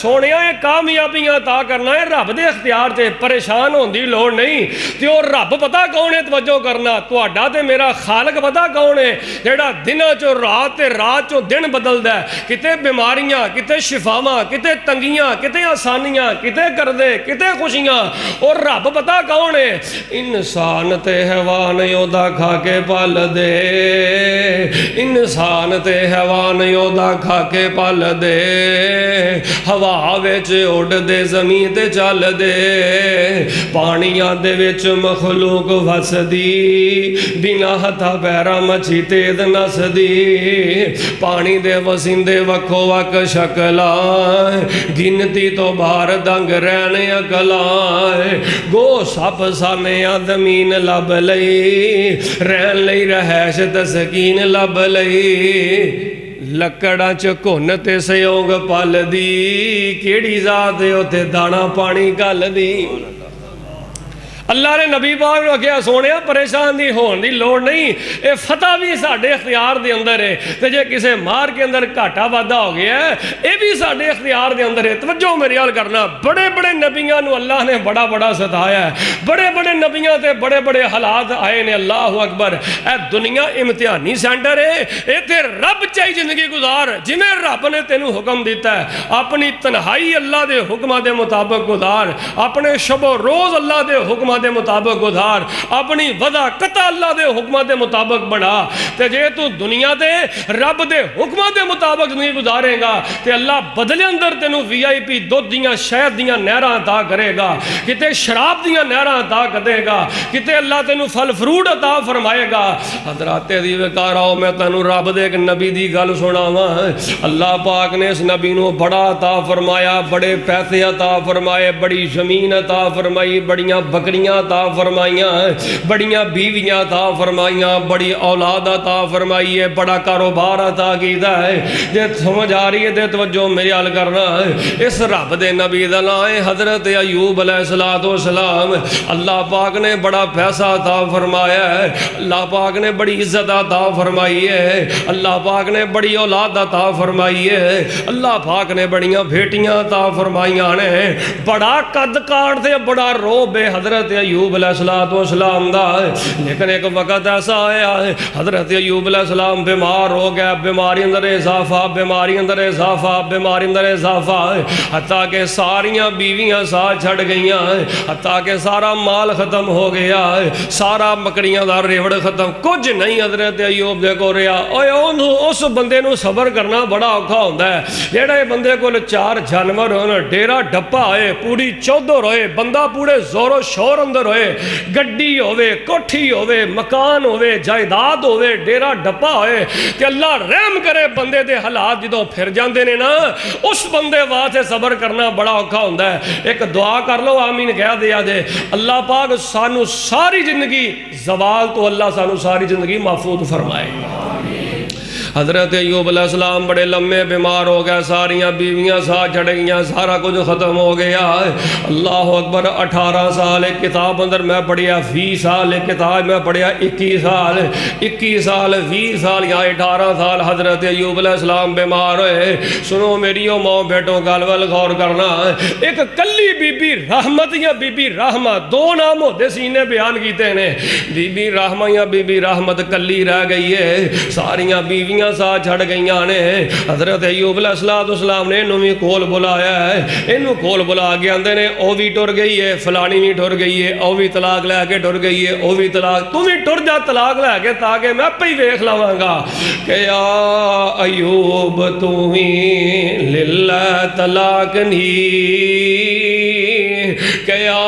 سونیا یہ کامیابیاں عطا کرنا ہے رب دے اختیار تے، پریشان ہون دی لوڑ نہیں۔ تے اور رب پتا کون ہے توجہ کرنا، تہاڈا تے میرا خالق پتا کون ہے جیڑا دناں چوں رات تے رات چوں دن بدل دے، کتے بیماریاں کتے شفاواں کتے تنگیاں کتے آسانیاں کتے کردے کتے خوشیاں، اور رب پتا کون ہے انسان تے حیوان یودا کھا کے پال دے، انسان تے حیوان یودا کھا کے پال دے، ہوا وچ اڑ دے زمین تے چل دے، پانیاں دے وچ مخلوق وس دی، بنا ہتھا پیرا مچھی تیز نس دی، پانی دے وسیندے وکھو وک شکلائیں، گنتی تو بار دنگ رہنے اکلائیں، گو سپ سانے آدمین لب لئی، رہن لئی رہیش تسکین لب لئی، لکڑا چکون تے سیونگ پال دی، کیڑی ذات ہوتے دانا پانی کل دی۔ اللہ نے نبی پاک نے کہا سونیا پریشان دی ہون دی لوڑ نہیں، اے فتح بھی ساڑھے اختیار دے اندر ہے، تے جے کسے مار کے اندر کاٹا وعدہ ہو گیا ہے اے بھی ساڑھے اختیار دے اندر ہے۔ توجہ میری حال کرنا، بڑے بڑے نبیاں نو اللہ نے بڑا بڑا ستایا ہے، بڑے بڑے نبیاں تے بڑے بڑے حالات آئے نے، اللہ اکبر۔ اے دنیا امتحانی سینٹر ہے، اے تے رب چاہی زندگی گزار جنہیں رب نے تینوں حکم دیتا ہے، اپنی تنہائی اللہ دے حکمہ دے مطابق گزار، اپنے شب و روز اللہ دے حکمہ دے مطابق گزار، اپنی وضع قطع اللہ دے حکمہ دے مطابق بنا، تے جے تو دنیا دے رب دے حکمہ دے مطابق نہیں گزارے گا تے اللہ بدلے اندر تینوں VIP دودھ دیاں شہد دیاں نہراں عطا کرے گا، کتے شراب دیاں نہراں عطا کرے گا، کتے اللہ تینوں پھل فروٹ عطا فرمائے گا۔ حضرات دی وکاراؤ میں تینوں رب دے ایک نبی دی گل سناواں، اللہ پاک نے اس نبی نو بڑا عطا فرمایا، بڑے پیسے عطا فرمائے، بڑی زمین عطا فرمائی، بڑیاں بکریاں عطا فرمائیاں، بڑیاں بیویاں عطا فرمائیاں، بڑی اولاد عطا فرمائی ہے، بڑا کاروبار عطا کیتا ہے۔ جے سمجھ آ رہی ہے تے توجہ میری حل کرنا ہے، اس رب دے نبی دا نام ہے حضرت ایوب علیہ السلام۔ اللہ پاک نے بڑا پیسہ عطا فرمایا ہے، اللہ پاک نے بڑی عزت عطا فرمائی ہے، اللہ پاک نے بڑی اولاد عطا فرمائی ہے، اللہ پاک نے بڑیاں بیٹیاں عطا فرمائیاں نے، بڑا قد کاٹ تے بڑا روب ہے حضرت ایوب علیہ السلام دا۔ لیکن ایک وقت ایسا آیا ہے حضرت ایوب علیہ السلام بیمار ہو گیا، بیماری اندر اضافہ، بیماری اندر اضافہ، بیماری اندر اضافہ، حتیٰ کہ ساریاں بیویاں ساتھ چھڑ گئیاں، حتیٰ کہ سارا مال ختم ہو گیا، سارا مکڑیاں دا ریوڑ ختم، کچھ نہیں حضرت ایوب دے کو رہا۔ اس بندے نو صبر کرنا بڑا اوکھا ہوندا ہے، جیڑے بندے کو 4 جانور ہونا، ڈیرا ڈپا ہوئے، پوری چودر ہوئے، بندہ پورے زور و شور اندر ہوئے، گڈی ہوئے، کوٹھی ہوئے، مکان ہوئے، جائیداد ہوئے، ڈیرا ڈپا ہوئے، کہ اللہ رحم کرے بندے دے حالات جدوں پھر جاندے نے نا، اس بندے واسطے صبر کرنا بڑا اوکھا ہوندا ہے۔ ایک دعا کر لو، آمین کہہ دیا جے، اللہ پاک سانو ساری زندگی زوال تو اللہ سانو ساری زندگی محفوظ فرمائے۔ حضرت ایوب علیہ السلام بڑے لمبے بیمار ہو گئے، ساریاں بیویاں ساتھ چڑھ گئیاں، سارا کچھ ختم ہو گیا۔ اللہ اکبر، 18 سال ایک کتاب اندر میں پڑھیا، 20 سال ایک کتاب میں پڑھیا، 21 سال 20 سال یا 18 سال حضرت ایوب علیہ السلام بیمار ہوئے۔ سنو میریو ماں بیٹوں گل ول غور کرنا، ایک کلی بی بی رحمت یا بی بی رحمہ، دو نام ہوتے سینے بیان کیتے ہیں، بی بی رحمہ یا بی بی رحمت کلی رہ گئی ہے، ساریاں بیویاں ساتھ چھڑ گئیاں نے۔ حضرت ایوب علیہ السلام نے انہوں بھی کول بلایا ہے، انہوں کول بلا کے اندے نے او بھی ٹر گئی ہے، فلانی بھی ٹر گئی ہے، او بھی طلاق لے کے ٹر گئی ہے، او بھی طلاق، تم بھی ٹر جا طلاق لے کے تاکہ میں پہ ہی ویکھ لواں گا کہ یا ایوب تو ہی للہ طلاق نہیں، کہ یا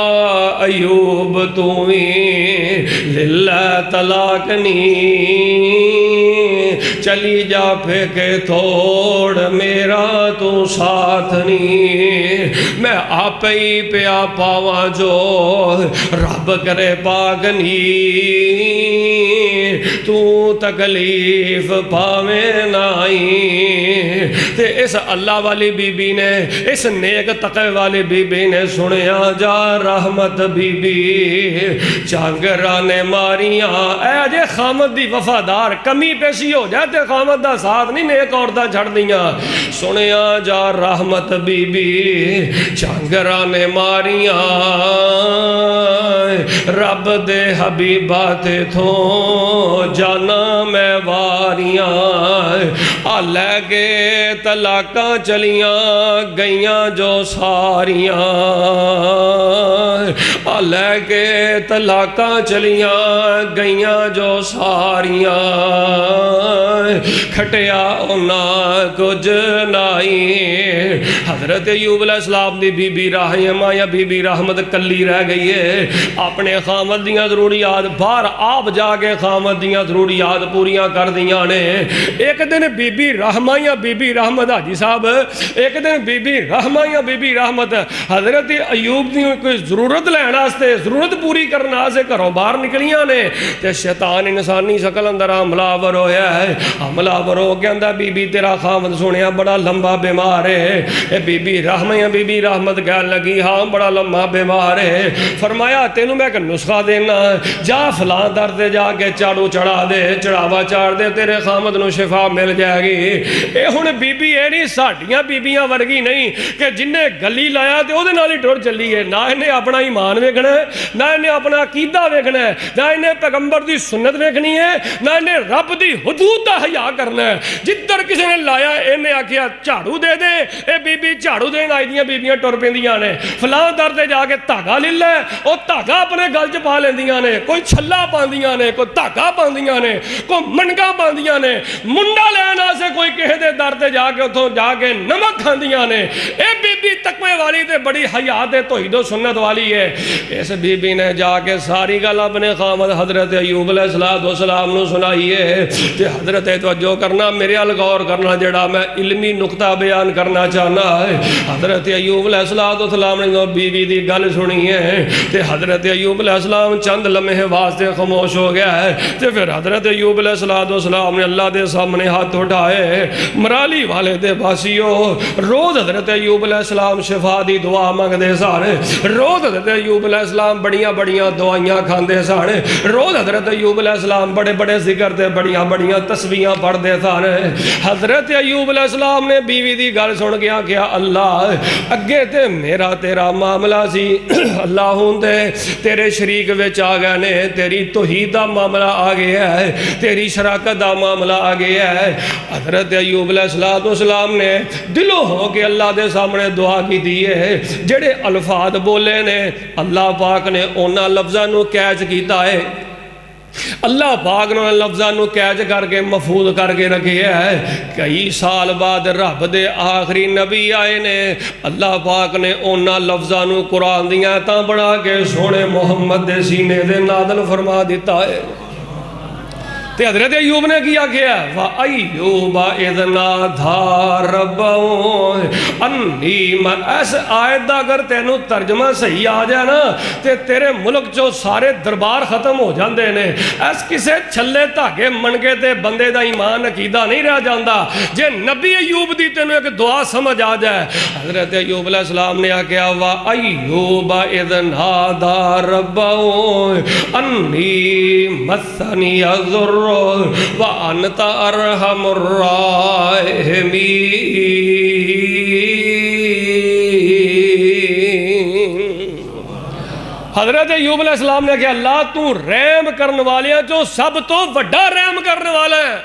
ایوب تو ہی للہ طلاق نہیں، چلی جا پھینکے تھوڑ میرا تو ساتھ نہیں، میں آپ ہی پیا پاواں جو رب کرے پاک نہیں، تو تکلیف پاویں نائی۔ تے اس اللہ والی بی بی نے، اس نیک تقوی والی بی بی نے سنیا جا رحمت بی بی چانگرہ نے ماریاں، اے جے خامد دی وفادار کمی پیشی ہو جائے تے خامد دا ساتھ نہیں نیک عورتاں چھڑ دیاں، سنیا جا رحمت بی بی چانگرہ نے ماریاں، رب دے حبیبات تھوں جانا میں واریاں، آ لے کے طلاقاں چلیاں گئیاں جو ساریاں، آ لے کے طلاقاں چلیاں گئیاں جو ساریاں، کھٹیا اونا کچھ نائی۔ حضرت ایوب علیہ السلام دی بی بی رحمہ یا بی بی رحمت کلی رہ گئی ہے، اپنے خامد دیاں ضروریات باہر آپ جا کے خامد دیاں ضروریات پوریاں کر دیاں نے۔ ایک دن بی بی رحمہ یا بی بی رحمت حاجی صاحب، ایک دن بی بی رحمہ یا بی بی رحمت حضرت ایوب دی کوئی ضرورت لینا سے، ضرورت پوری کرنا سے گھروں باہر نکلیاں نے، تے شیطان انسانی شکل اندر حملہ ہویا ہے، حملہ ہو کے اندر بی بی تیرا خامد سنیا بڑا لمبا بیمار ہے، اے بی بی رحمہ یا بی بی رحمت کہنے لگی ہاں بڑا لمبا بیمار ہے، فرمایا تینوں میں ایک نسخہ دینا، جا فلان در دے جا کے چاڑو چڑھا دے، چڑھاوا چاڑ دے، تیرے خامد نو شفا مل جائے گی۔ اے ہن بی بی اے نہیں ساڈیاں بیبیاں ورگی نہیں کہ جنہیں گلی لایا تے او دے نال ہی ٹر چلی ہے، نہ انہیں اپنا ایمان ویکھنا ہے، نہ انہیں اپنا عقیدہ ویکھنا ہے، نہ انہیں پیغمبر دی سنت ویکھنی ہے، نہ انہیں رب دی حدود دا حیا کرنا ہے. جدھر کسی نے لایا انہیں آکھیا جھاڑو دے دے, اے بی بی جھاڑو دین آئی دیاں بیبیاں ٹر پیندیاں نے, فلاں در تے جا کے دھاگا لے لے, وہ دھاگا اپنے گل چ پا لیندیاں نے, کوئی چھلا پاندیاں نے, کوئی دھاگا پاندیاں نے, کوئی منگا پاندیاں نے, منڈا لین واسطے کوئی کہے دے در تے جا کے اتھوں جا کے نمک کھاندیاں نے. اے بی بی تقوی والی تے بڑی حیا تے توحید و سنت والی ہے. اس بی بی نے جا کے ساری گل اپنے خامد حضرت ایوب علیہ السلام نو سنائی ہے. تے حضرت توجہ کرنا, میرے ال غور کرنا, جڑا میں علمی نقطہ بیان کرنا چاہنا ہے. حضرت ایوب علیہ السلام نے بیوی دی گل سنی ہے تے حضرت ایوب علیہ السلام چند لمحے واسطے خاموش ہو گیا ہے. تے پھر حضرت ایوب علیہ السلام نے اللہ دے سامنے ہاتھ اٹھائے. مرالی والے دے باسیو, روز حضرت ایوب علیہ السلام شفا دی دعا مانگدے سن, روز حضرت ایوب علیہ السلام بڑیاں بڑیاں دعائیاں کھاندے سن, روز حضرت ایوب علیہ السلام بڑے بڑے ذکر تے بڑیاں بڑیاں تسبیحاں پڑھدے سن. حضرت ایوب علیہ السلام نے بیوی دی گل سن کے آکھیا اللہ اگے تے میرا تیرا معاملہ سی, اللہ ہوندے تیرے شریک وچ آ گئے نے, تیری توحید دا معاملہ آ گیا ہے, تیری شراکت دا معاملہ آ گیا ہے. حضرت ایوب علیہ السلام نے دلوں ہو کے اللہ دے سامنے دعا کی دیئے. جڑے الفاظ بولے نے اللہ پاک نے اونا لفظاں نو کیچ کیتا ہے, اللہ پاک نے لفظاں نو کیچ کر کے محفوظ کر کے رکھے ہے. کئی سال بعد رب دے آخری نبی آئے نے, اللہ پاک نے اونا لفظاں نو قرآن دیاں تاں بنا کے سونے محمد دے سینے دے نازل فرما دیتا ہے. تے حضرت ایوب نے کیا کیا وَأَيُّوبَ إِذْ نَادَىٰ رَبَّهُ أَنِّي ایس آیت دا اگر تینوں ترجمہ صحیح آ جائے نا تے تیرے ملک چو سارے دربار ختم ہو جاندے نے. ایس کسے چھلے دھاگے منگے تے بندے دا ایمان عقیدہ نہیں رہ جاندا جے نبی ایوب دی تینوں ایک دعا سمجھ آ جائے. حضرت ایوب علیہ السلام نے کہا وَأَيُّوبَ إِذْ نَادَىٰ رَبَّهُ أَنِّي مَسَّنِيَ الضُّرُّ وَأَنْتَ أَرْحَمُ الرَّاحِمِينَ. حضرت ایوب علیہ السلام نے کہا اللہ تو رحم کرنے والیاں جو سب تو بڑا رحم کرنے والا ہے.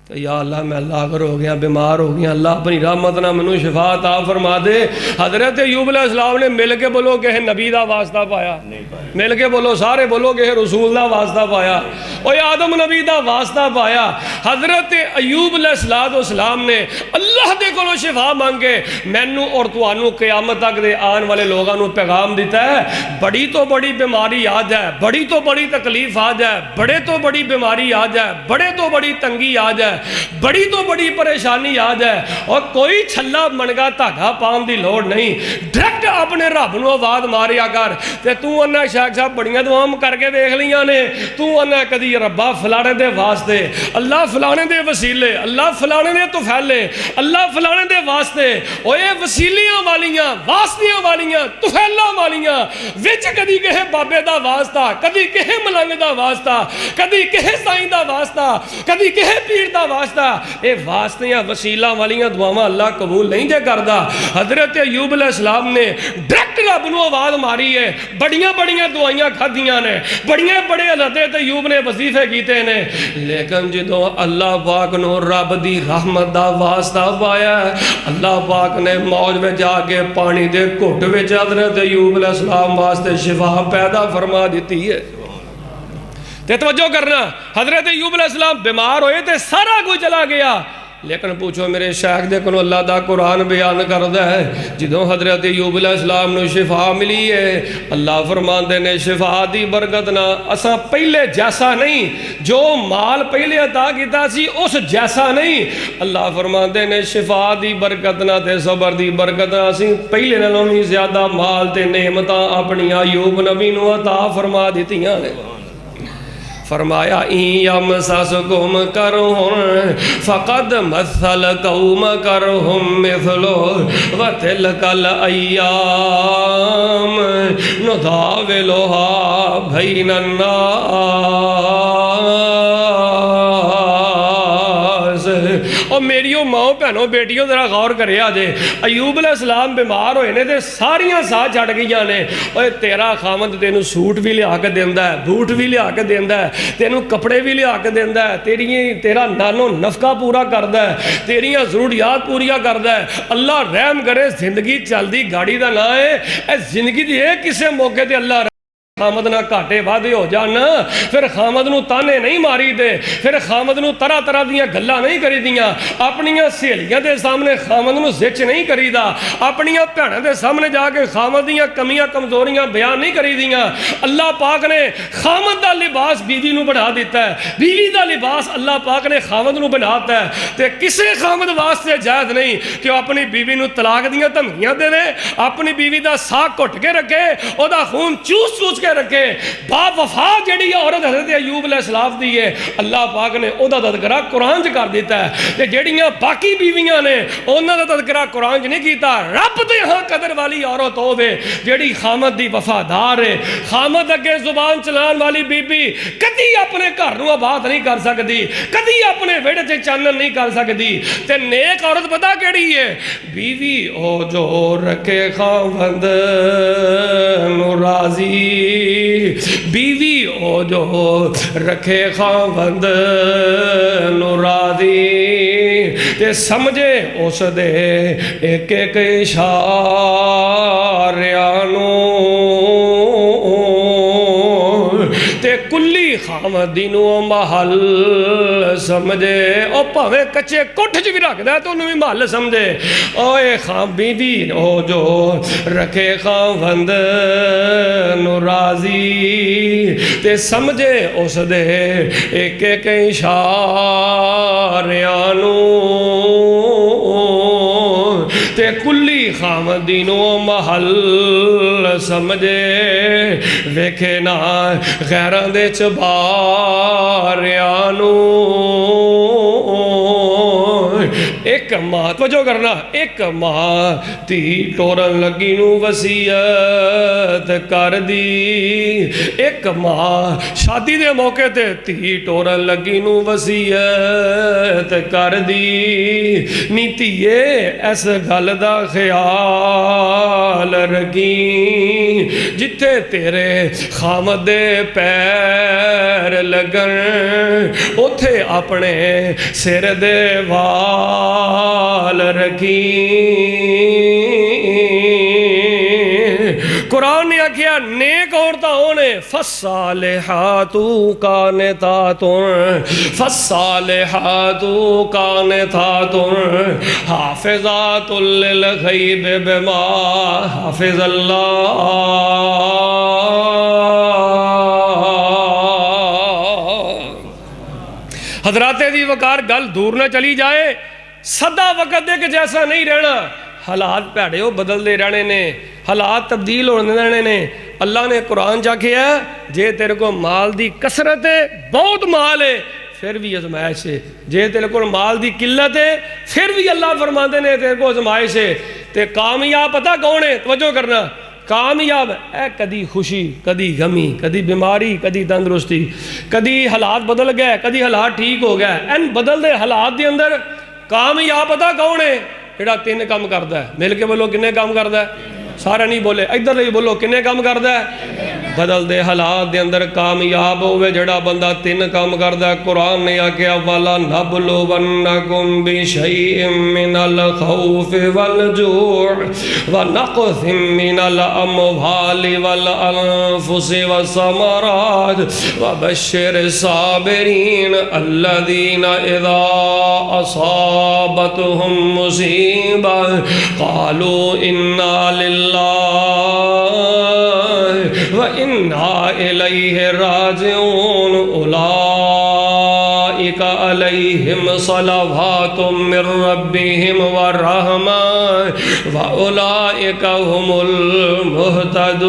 تو یا اللہ میں اللہ اگر ہو گیا بیمار ہو گیا, اللہ اپنی رحمت نہ منو شفا عطا فرما دے. حضرت ایوب علیہ السلام نے مل کے بولو کہ نبی دا واسطہ پایا, مل کے بولو سارے بولو کہ رسول دا واسطہ پایا, اوہ آدم نبی دا واسطہ پایا. حضرت ایوب علیہ السلام نے اللہ دے کولو شفا مانگے. مینوں اور تانوں قیامت تک دے آن والے لوگاں نوں پیغام دیتا ہے بڑی تو بڑی بیماری آ جائے, بڑی تو بڑی تکلیف آ جائے, بڑے تو بڑی بیماری آ جائے, بڑے تو بڑی تنگی آ جائے, بڑی تو بڑی پریشانی آ جائے, اور کوئی چھلا منگا دھاگا پان دی لوڑ نہیں, ڈائریکٹ اپنے رب نو آواز ماریا کر. تے تو انہاں شیخ صاحب بڑیاں دعاواں کر کے دیکھ لیاں نے, تو انہاں کدی ربا فلانے دے واسطے, اللہ فلانے دے وسیلے, اللہ فلانے دے توفیلے, اللہ فلانے دے واسطے, اوے وسیلیاں والیاں, واسطیاں والیاں, توفیلاں والیاں, وچ کدی کہے بابے دا واسطہ, کدی کہے ملنگ دا واسطہ, کدی کہے سائیں دا واسطہ, کدی کہے پیر دا واسطہ. اے واسطیاں وسیلہ والیاں دعاواں اللہ قبول نہیں جے کردا. حضرت ایوب علیہ السلام نے ڈائریکٹ رب نو آواز ماری ہے, بڑیاں بڑیاں دعائیاں کھادیاں نے, بڑیاں بڑے حضرت ایوب نے وظیفے کیتے نے, لیکن جدوں اللہ پاک نو رب دی رحمت دا واسطہ پایا, اللہ پاک نے موج میں جا کے پانی دے گھٹ وچ حضرت ایوب علیہ السلام واسطے شفا پیدا فرما دیتی ہے. تے توجہ کرنا, حضرت ایوب علیہ السلام بیمار ہوئے تے سارا کوئی چلا گیا, لیکن پوچھو میرے شیخ دے کنو اللہ دا قرآن بیان کردہ ہے جدوں حضرت ایوب علیہ السلام نو شفا ملی ہے, اللہ فرماندے نے شفا دی برکت نہ اساں پہلے جیسا نہیں, جو مال پہلے عطا کیتا سی اس جیسا نہیں. اللہ فرماندے نے شفا دی برکت نہ تے صبر دی برکت نہ اسی پہلے نالوں بھی زیادہ مال تے نعمتاں اپنی ایوب نبی نو عطا فرما دتیاں نے. فرمایا یمسسکم کرہن فقد مثل قوم کرہم مثلو وتلک الایام نداولها بین الناس. اور میریو ماؤ بھنوں بیٹیوں ذرا غور کریا جے ایوب علیہ السلام بیمار ہوئے نے تے ساریاں ساہ چھڑ گئیاں نے اوے تیرا خامد تینوں سوٹ بھی لیا کے دیندا ہے بوٹ بھی لیا کے دیندا ہے تینوں کپڑے بھی لیا کے دیندا ہے تیرا نانو نفقہ پورا کردا ہے تیریاں ضروریات پوریا کردا ہے اللہ رحم کرے زندگی چلدی گاڑی دا نہ ہے اے زندگی دی ایک کسے موقع تے اللہ خامد نہ گھاٹے وعدے ہو جان پھر خامد نو تانے نہیں ماری دے پھر خامد نو طرح طرح دیاں گلاں نہیں کری دیاں اپنیاں سہیلیاں دے سامنے خامد نو زچ نہیں کری دا اپنیاں بھیناں دے سامنے جا کے خامد دیاں کمیاں کمزوریاں بیان نہیں کری دیاں اللہ پاک نے خامد دا لباس بیوی نو بنا دیتا ہے بیوی دا لباس اللہ پاک نے خامد نو بناتا ہے تے کسے خامد واسطے جائز نہیں کہ وہ اپنی بیوی نو طلاق دیاں دھمکیاں دے اپنی بیوی دا ساہ گھٹ کے رکھے او دا خون چوس چوس کے رکھے با وفا جڑی عورت حضرت ایوب علیہ السلام دی ہے اللہ پاک نے او دا تذکرہ قرآن چ کر دیتا ہے تے جڑیاں باقی بیویاں نے انہاں دا تذکرہ قرآن چ نہیں کیتا رب دے ہاں قدر والی عورت ہوے جڑی خامد دی وفادار ہے خامد اگے زبان چلان والی بی بی کدی اپنے گھر نو آباد نہیں کر سکدی کدی اپنے ویڑے تے چانن نہیں کر سکدی تے نیک عورت پتہ کیڑی ہے بیوی او جو رکھے خاوند نو راضی بیوی او جو رکھے خاوند نو راضی تے سمجھے اس دے ایک ایک اشاریانو تے کلی خامدی نو محل سمجھے او پاوے کچے کٹھ چ بھی رکھ دے تو انہوں بھی محل سمجھے اوے خام بیوی او جو رکھے خاوند نو راضی تے سمجھے اس دے ایک ایک اشاریانو تے کلی خامدی نو محل سمجھے ویکھے نا غیران دے چباریانو ایک ماں توجہ کرنا ایک ماں تی ٹورن لگی نو وصیت کر دی ایک ماں شادی دے موقع تے تی ٹورن لگی نو وصیت کر دی نیتیے اس گل دا خیال رکھی جتھے تیرے خامد دے پیر لگن اوتھے اپنے سر دے وال رکھی قرآن نے آکھیا نیک عورتاں ہونے فالصالحات قانتات فالصالحات قانتات حافظات للغیب بما حافظ اللہ حضرات دی وقار گل دور نہ چلی جائے سدا وقت دے کہ جیسا نہیں رہنا حالات پیڑے ہو بدل دے رہنے نے حالات تبدیل ہونے رہنے نے اللہ نے قرآن جا کے ہے جے تیرے کو مال دی کثرت ہے بہت مال ہے پھر بھی ازمائش ہے جے تیرے کو مال دی قلت ہے پھر بھی اللہ فرماندے نے تیرے کو ازمائش ہے تے کامیاب پتہ کون ہے توجہ کرنا کامیاب اے کدی خوشی کدی غمی کدی بیماری کدی تندرستی کدی حالات بدل گئے کدی حالات ٹھیک ہو گئے ان بدل دے حالات دے اندر کامیاب پتہ کون ہے جڑا تین کام کردا ہے مل کے بولو کنے کام کردا ہے سارے نہیں بولے ادھر نہیں بولو کنے کام کردا ہے بدل دے حالات دے اندر کامیاب ہوئے جڑا بندہ تین کام کردا ہے قرآن نے آکھیا والا نبلونکم بشیء من الخوف والجوع ونقص من الاموال والانفس والثمرات وبشر الصابرین الذین اذا اصابتهم مصیبہ قالوا انا للہ وَإِنَّا إِلَيْهِ رَاجِعُونَ أُولَئِكَ عَلَيْهِمْ صَلَوَاتٌ مِّن رَّبِّهِمْ وَرَحْمَةٌ وَأُولَئِكَ هُمُ الْمُهْتَدُونَ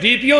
DPO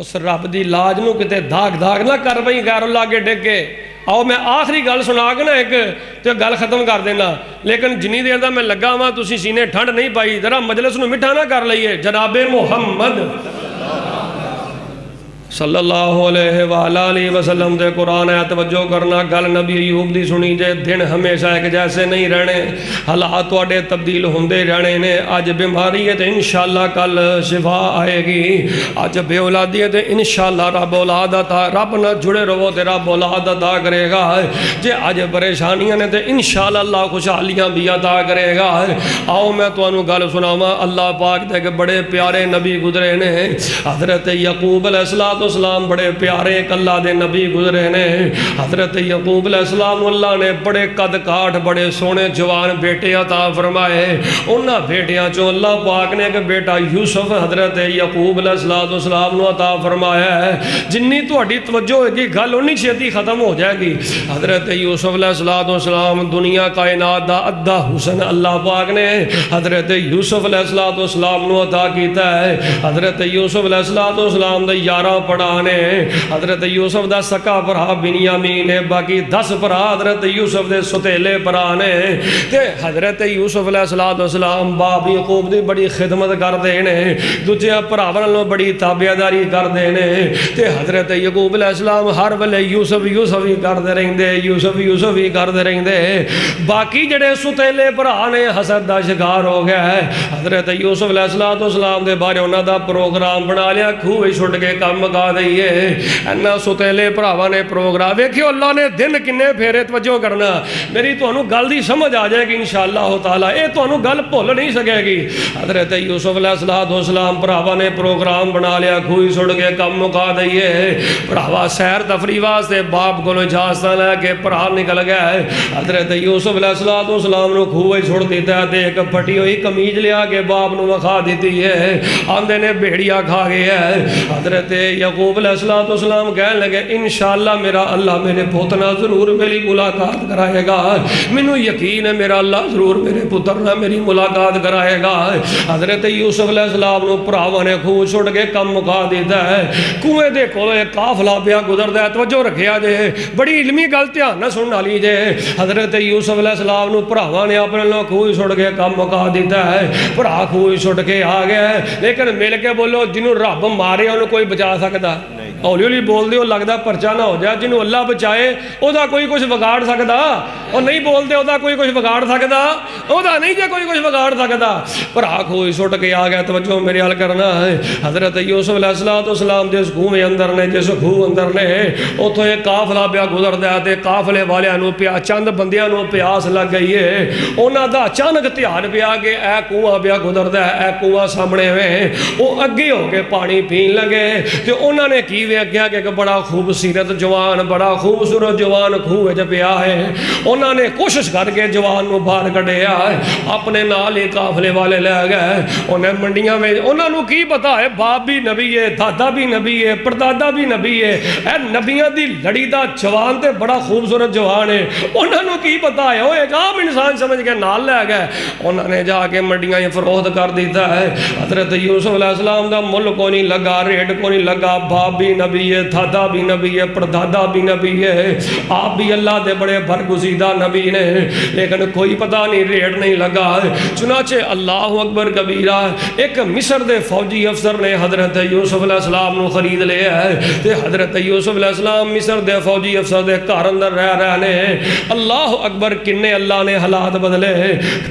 اس رب دی لاج نو کتے داغ داغ نہ کر بھئی غیر اللہ کے ڈگ کے. آؤ میں آخری گل سنا کے نا ایک تو گل ختم کر دینا، لیکن جنی دیر دا میں لگا ہوا تسی سینے ٹھنڈ نہیں پائی، ذرا مجلس نو مٹھا نہ کر لئیے. جناب محمد صلی اللہ علیہ وآلہ وسلم دے قرآن ہے. توجہ کرنا، گل نبی ایوب دی سنی جے. دن ہمیشہ ایک جیسے نہیں رہنے، حالات توڑے تبدیل ہوندے رہنے نے. آج بیماری ہے تو انشاءاللہ کل شفا آئے گی. آج بے اولادی ہے تو انشاءاللہ رب اولاد عطا، رب نہ جڑے رہو تو رب اولاد عطا کرے گا. جے آج پریشانیاں نے تو انشاءاللہ اللہ خوشحالیاں بھی عطا کرے گا. آؤ میں تو انہوں گل سناواں. اللہ پاک دے کے بڑے پیارے نبی گزرے نے. حضرت یعقوب علیہ السلام بڑے پیارے ایک اللہ دے نبی گزرے نے. حضرت یعقوب علیہ السلام اللہ نے بڑے قد کاٹ بڑے سونے جوان بیٹے عطا فرمائے. انہاں بیٹیاں چوں اللہ پاک نے ایک بیٹا یوسف حضرت یعقوب علیہ السلام نو عطا فرمایا ہے. جنی تہاڈی توجہ ہوئے گی گل اونی چھتی ختم ہو جائے گی. حضرت یوسف علیہ السلام دنیا کائنات دا ادھا حسن اللہ پاک نے حضرت یوسف علیہ السلام نو عطا کیتا ہے. حضرت یوسف علیہ السلام دے 11 پڑھانے. حضرت یوسف دا سکا پرا بنیامین ہے، باقی 10 پرا حضرت یوسف دے ستیلے پرانے. تے حضرت یوسف علیہ السلام باپ یعقوب دی بڑی خدمت کر دینے، دوجے پراواں نال بڑی تابعداری کر دینے. تے حضرت یعقوب علیہ السلام ہر ویلے یوسف ہی کردے رہندے، یوسف ہی کردے رہندے. باقی جڑے ستیلے پرا نے حسد دا شکار ہو گیا ہے. حضرت یوسف علیہ السلام دے بارے انہاں دا پروگرام بنا لیا، کھوہ چھٹ کے کم مکا دئیے. اینا ستیلے پراواں نے پروگرام ویکھیو. اللہ نے دن کنے پھیرے. توجہ کرنا، میری تانوں گل دی سمجھ آ جائے گی انشاءاللہ تعالی. اے تانوں گل بھول نہیں سکے گی. حضرت یوسف علیہ السلام پراواں نے پروگرام بنا لیا، کھوہ چھٹ کے کم مکا دئیے. پراوا سیر تفریح واسطے باپ کولوں اجازت لے کے پرا نکل گیا ہے. حضرت یوسف علیہ السلام نو کھوہ چھوڑ دیتا ہے. ایک پھٹی ہوئی کمیج لیا کے باپ نو وکھا دیتی ہے. آندے نے بھیڑیا کھا گیا ہے. حضرت یعقوب علیہ السلام کہنے لگے انشاءاللہ میرا اللہ میرے پوتنا ضرور میری ملاقات کرائے گا. مینوں یقین ہے میرا اللہ ضرور میرے پتر میری ملاقات کرائے گا. حضرت یوسف علیہ السلام نو پراواں نے کھوہ چھوڑ کے کم مکا دیتا ہے. کنویں دے کولے قافلہ پیا گزردا ہے. توجہ رکھیا جے، بڑی علمی گل دھیان نال سن والی جے. حضرت یوسف علیہ السلام نو پراواں نے اپنے نال کھوہ چھوڑ کے کم مکا دیتا ہے. پرا کھوہ چھوڑ کے آ گیا ہے. لیکن مل کے بولو جنوں رب مارے انہوں کوئی بچا سکتا؟ ہولی ہولی بول دے لگتا پرچا نہ ہو جائے. جنہوں اللہ بچائے او دا کوئی کچھ بگاڑ سکتا؟ اور نہیں بول دے او دا کوئی کچھ بگاڑ سکتا؟ او دا نہیں جے کوئی کچھ بگاڑ سکتا. پرا کھوہ چھوٹ کے آ گیا. توجہ میرے حل کرنا ہے. حضرت یوسف علیہ السلام جس کھوہ اندر نے جس کھوہ اندر نے اتھوں ایک قافلہ پیا گزردا ہے. تے قافلے والیاں نو پیا چند بندیاں نو پیاس لگ گئی ہے. انہاں دا اچانک دھیان پیا کہ اے کنواں پیا گزردا ہے، اے کنواں سامنے وے. او اگے ہو کے پانی پین لگے. تے انہاں نے کی ویکھیا کہ بڑا خوبصورت جوان، بڑا خوبصورت جوان کھوہ وچ پیا ہے. انہاں نے کوشش کر کے جوان نو باہر کڈیا ہے. اپنے نال ہی قافلے والے لے گئے. انہیں منڈیاں میں انہاں نو کی پتا ہے باپ بھی نبی ہے، دادا بھی نبی ہے، پردادا بھی نبی ہے. اے نبیاں دی لڑی دا جوان تے بڑا خوبصورت جوان ہے. انہاں نو کی پتا ہے، وہ ایک عام انسان سمجھ کے نال لے گئے. انہوں نے جا کے منڈیاں فروخت کر دیتا ہے. حضرت یوسف علیہ السلام دا مل کو نہیں لگا، ریٹ کو نہیں لگا. باپ بھی نبی ہے، دادا بھی نبی ہے، پردادا بھی نبی ہے. آپ بھی اللہ دے بڑے برگزیدہ نبی نے، لیکن کوئی پتہ نہیں ریٹ نہیں لگا. چنانچہ اللہ اکبر کبیرہ ایک مصر دے فوجی افسر نے حضرت یوسف علیہ السلام نو خرید لیا ہے. تے حضرت یوسف علیہ السلام مصر دے فوجی افسر دے گھر اندر رہنے. اللہ اکبر کنے اللہ نے حالات بدلے.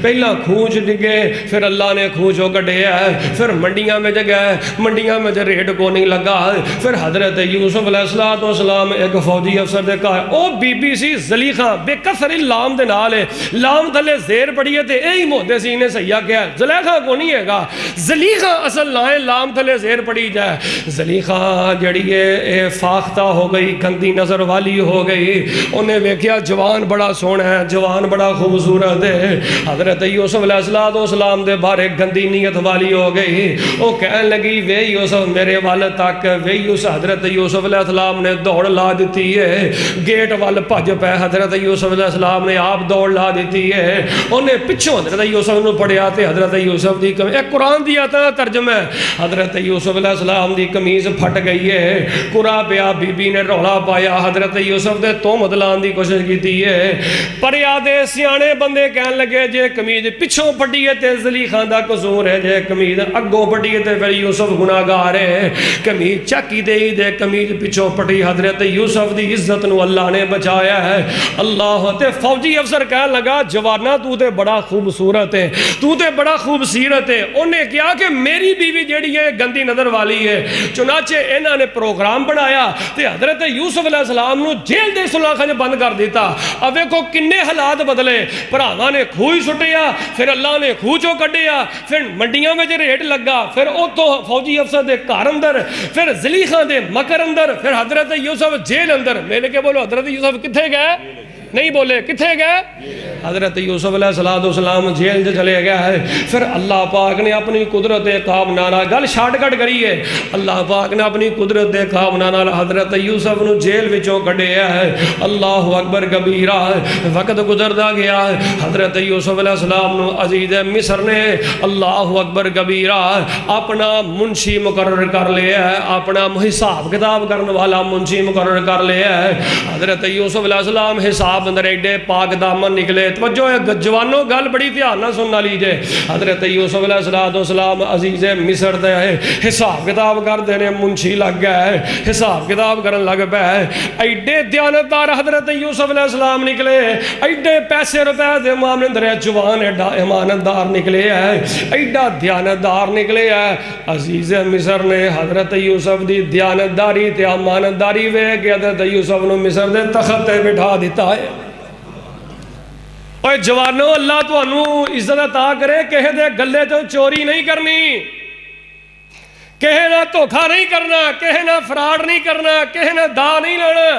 پہلا کھوج ڈگے، پھر اللہ نے کھوجو کڈیا ہے. پھر منڈیاں میں گئے، منڈیاں میں ریٹ کو نہیں لگا. پھر حضرت یوسف علیہ السلام ایک فوجی افسر دے کہا او بی بی سی زلیخہ بے کسر لام دے نال ہے، لام تھلے زیر پڑی ہے تے یہی محدثین نے صحیح کیا. زلیخہ کو نہیں ہے گا، زلیخہ اصل نہ ہے، لام تھلے زیر پڑی جائے. زلیخہ جڑی ہے فاختہ ہو گئی، گندی نظر والی ہو گئی. انہیں ویکھیا جوان بڑا سونا ہے، جوان بڑا خوبصورت ہے. حضرت یوسف علیہ السلام دے بارے گندی نیت والی ہو گئی. وہ کہنے لگی وے یوسف میرے وال تک، وے یوسف حضرت یوسف علیہ السلام نے دوڑ لا دیتی ہے، گیٹ وال بھج پے حضرت یوسف علیہ السلام نے آپ دوڑ لا دیتی ہے، انہیں پچھوں حضرت یوسف نے پڑھیا تے حضرت یوسف دی ایک قرآن دی آتا ترجمہ ہے، حضرت یوسف علیہ السلام دی قمیض پھٹ گئی ہے، قرآ پیا، بی بی نے رولا پایا، حضرت یوسف دے تہمت لان دی کوشش کی ہے، پر یادے سیانے بندے کہن لگے جے قمیض پچھوں پھٹی ہے تے زلیخا دا قصور ہے، جے قمیض اگوں پھٹی ہے تے پھر یوسف گناہگار ہے، قمیض چاکی دے قمیض پچھوں پھٹی، حضرت یوسف دی عزت نو اللہ نے بچایا ہے۔ اللہ تے فوجی افسر کہن لگا جوانا تو تے بڑا خوبصورت ہے، تو تے بڑا خوبصورت ہے، انہیں کیا کہ میری بیوی جیڑی ہے گندی نظر والی ہے، چنانچہ انہوں نے پروگرام بنایا تے حضرت یوسف علیہ السلام نو جیل دے سلاخاں بند کر دیتا۔ اب کو کنے حالات بدلے، بھراواں نے کھوئی سٹیا، پھر اللہ نے کھو چوں کڈیا، پھر منڈیاں میں ریٹ لگا، پھر اتوں فوجی افسر دے گھر اندر، پھر زلیخاں دے مکر اندر، پھر حضرت یوسف جیل اندر۔ میرے کے بولو حضرت یوسف کتھے گئے؟ نہیں بولے کتھے گئے؟ حضرت یوسف علیہ السلام جیل سے چلے گیا ہے۔ پھر اللہ پاک نے اپنی قدرت کابنانا گل شارٹ کٹ کری ہے، اللہ پاک نے اپنی قدرت کابنانا حضرت یوسف نو جیل وچوں کڈیا ہے۔ اللہ اکبر کبیرہ، وقت گزردا گیا ہے، حضرت یوسف علیہ السلام نو عزیز مصر نے اللہ اکبر کبیرہ اپنا منشی مقرر کر لیا ہے، اپنا حساب کتاب کرنے والا منشی مقرر کر لیا ہے۔ حضرت یوسف علیہ السلام حساب اندر ایڈے پاک دامن نکلے۔ توجہ جوانوں گل بڑی دھیان نہ سننا لیجئے، حضرت یوسف علیہ السلام عزیز مصر دے حساب کتاب کر دینے، منشی لگ گیا ہے، حساب کتاب کرن لگ پہ ہے۔ ایڈے دیانتدار حضرت یوسف علیہ السلام نکلے، ایڈے پیسے روپے دے معاملے اندر جوان ایڈا امانتدار نکلے ہے، ایڈا دیانتدار نکلے ہے۔ عزیز مصر نے حضرت یوسف دی دیانتداری تے امانتداری وے کہ حضرت یوسف نو مصر دے تخت تے بٹھا دیتا ہے۔ اوے جوانوں، اللہ تو انہوں عزت عطا کرے، کہے دے گلے تو چوری نہیں کرنی، کہے نہ دھوکھا نہیں کرنا، کہے نہ فراڈ نہیں کرنا، کہے نہ دا نہیں لینا،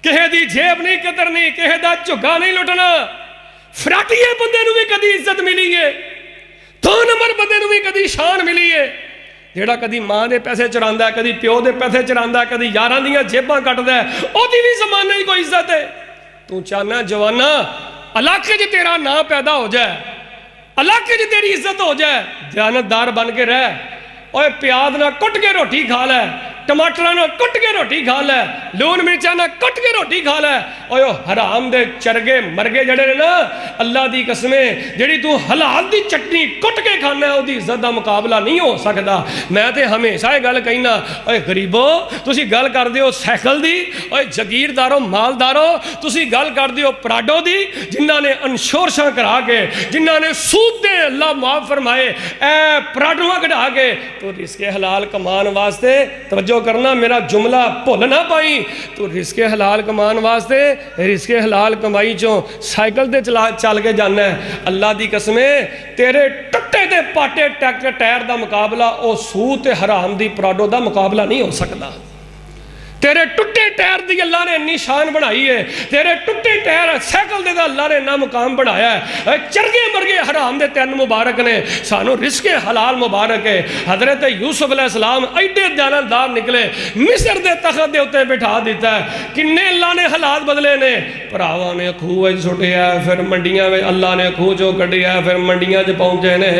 کہے دی جیب نہیں کترنی، کہے دا جھگا نہیں لٹنا۔ فراٹیے بندے نو بھی کدی عزت ملی ہے، 2 نمبر بندے نو بھی کدی شان ملی ہے، جیڑا کدی ماں دے پیسے چراندا ہے، کدی پیو دے پیسے چراندا ہے، کدی یاراں دیاں جیباں کٹدا ہے، او دی بھی زمانے دی کوئی عزت ہے۔ تو چاہنا جوانا علاقے جی تیرا نام پیدا ہو جائے، علاقے جی تیری عزت ہو جائے، دیانتدار بن کے رہ، اوے پیاز نہ کٹ کے روٹی کھا لے، ٹماٹر نہ کٹ کے روٹی کھا لے، لون مرچا نہ کٹ کے روٹی کھا لے۔ اوے حرام دے چرگے مرگے جڑے نے نا، اللہ دی قسمیں جڑی تو حلال دی چٹنی کٹ کے کھانا ہے، او دی عزت دا مقابلہ نہیں ہو سکتا۔ میں تے ہمیشہ یہ گل کہنا، اوے غریبو تسی گل کر دیو سائیکل دی، اوے جگیردارو مالدارو تسی گل کر دیو پراڈو دی، جنہاں نے انشورشاں کرا کے، جنہاں نے سود دے اللہ معاف فرمائے اے پراڈواں کٹا کے، تو رزق حلال کمان واسطے توجہ کرنا، میرا جملہ بھول نہ پائی، تو رزق حلال کمان واسطے رزق حلال کمائی چوں سائیکل دے چل کے جانا ہے۔ اللہ دی قسمیں تیرے ٹٹے دے پاٹے ٹائر دا مقابلہ او سود تے حرام دی پراڈو دا مقابلہ نہیں ہو سکتا۔ تیرے ٹوٹے ٹائر دی اللہ نے انی شان بنائی ہے، تیرے ٹوٹے ٹائر سائیکل دے دا اللہ نے نا مقام بنایا ہے۔ چرگے مرگے حرام دے 3 مبارک نے، سانو رزق حلال مبارک ہے۔ حضرت یوسف علیہ السلام ایڈے دیانتدار نکلے، مصر دے تخت دے اتے بٹھا دیتا ہے۔ کنے اللہ نے حالات بدلے نے، پراواں نے کھوہ سٹیا ہے، پھر منڈیاں میں اللہ نے کھو چوں کڈیا ہے، پھر منڈیاں چ پہنچے نے،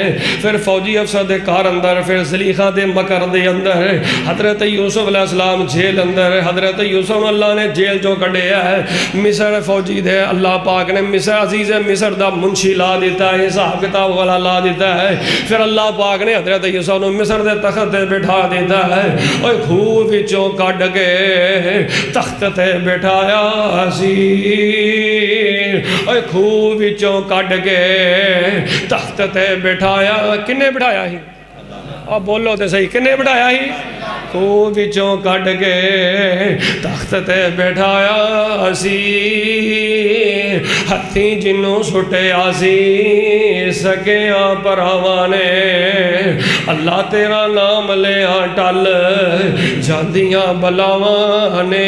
پھر فوجی افسر دے کار اندر، پھر زلیخاں دے مکر دے اندر، حضرت یوسف علیہ السلام جیل اندر، حضرت یوسف اللہ نے جیل جو کڈیا ہے۔ مصر فوجی دے اللہ پاک نے مصر عزیز مصر دا منشی لا دیتا ہے، حساب کتاب والا لا دیتا ہے۔ پھر اللہ پاک نے حضرت یوسف نے مصر دے تخت تے بٹھا دیتا ہے، اوے کھوہ وچوں کڈ کے تخت تے بٹھایا سی، اوے کھوہ وچوں کڈ کے تخت تے بٹھایا۔ کنے بٹھایا ہی؟ اب بولو تے صحیح، کنے بٹھایا ہی؟ کھوہ وچوں کڈ کے تخت تے بٹھایا سی، ہتھی جنوں سٹیا سی سکیاں پراواں نے، اللہ تیرا نام لیا ٹل جاندیاں بلاواں نے،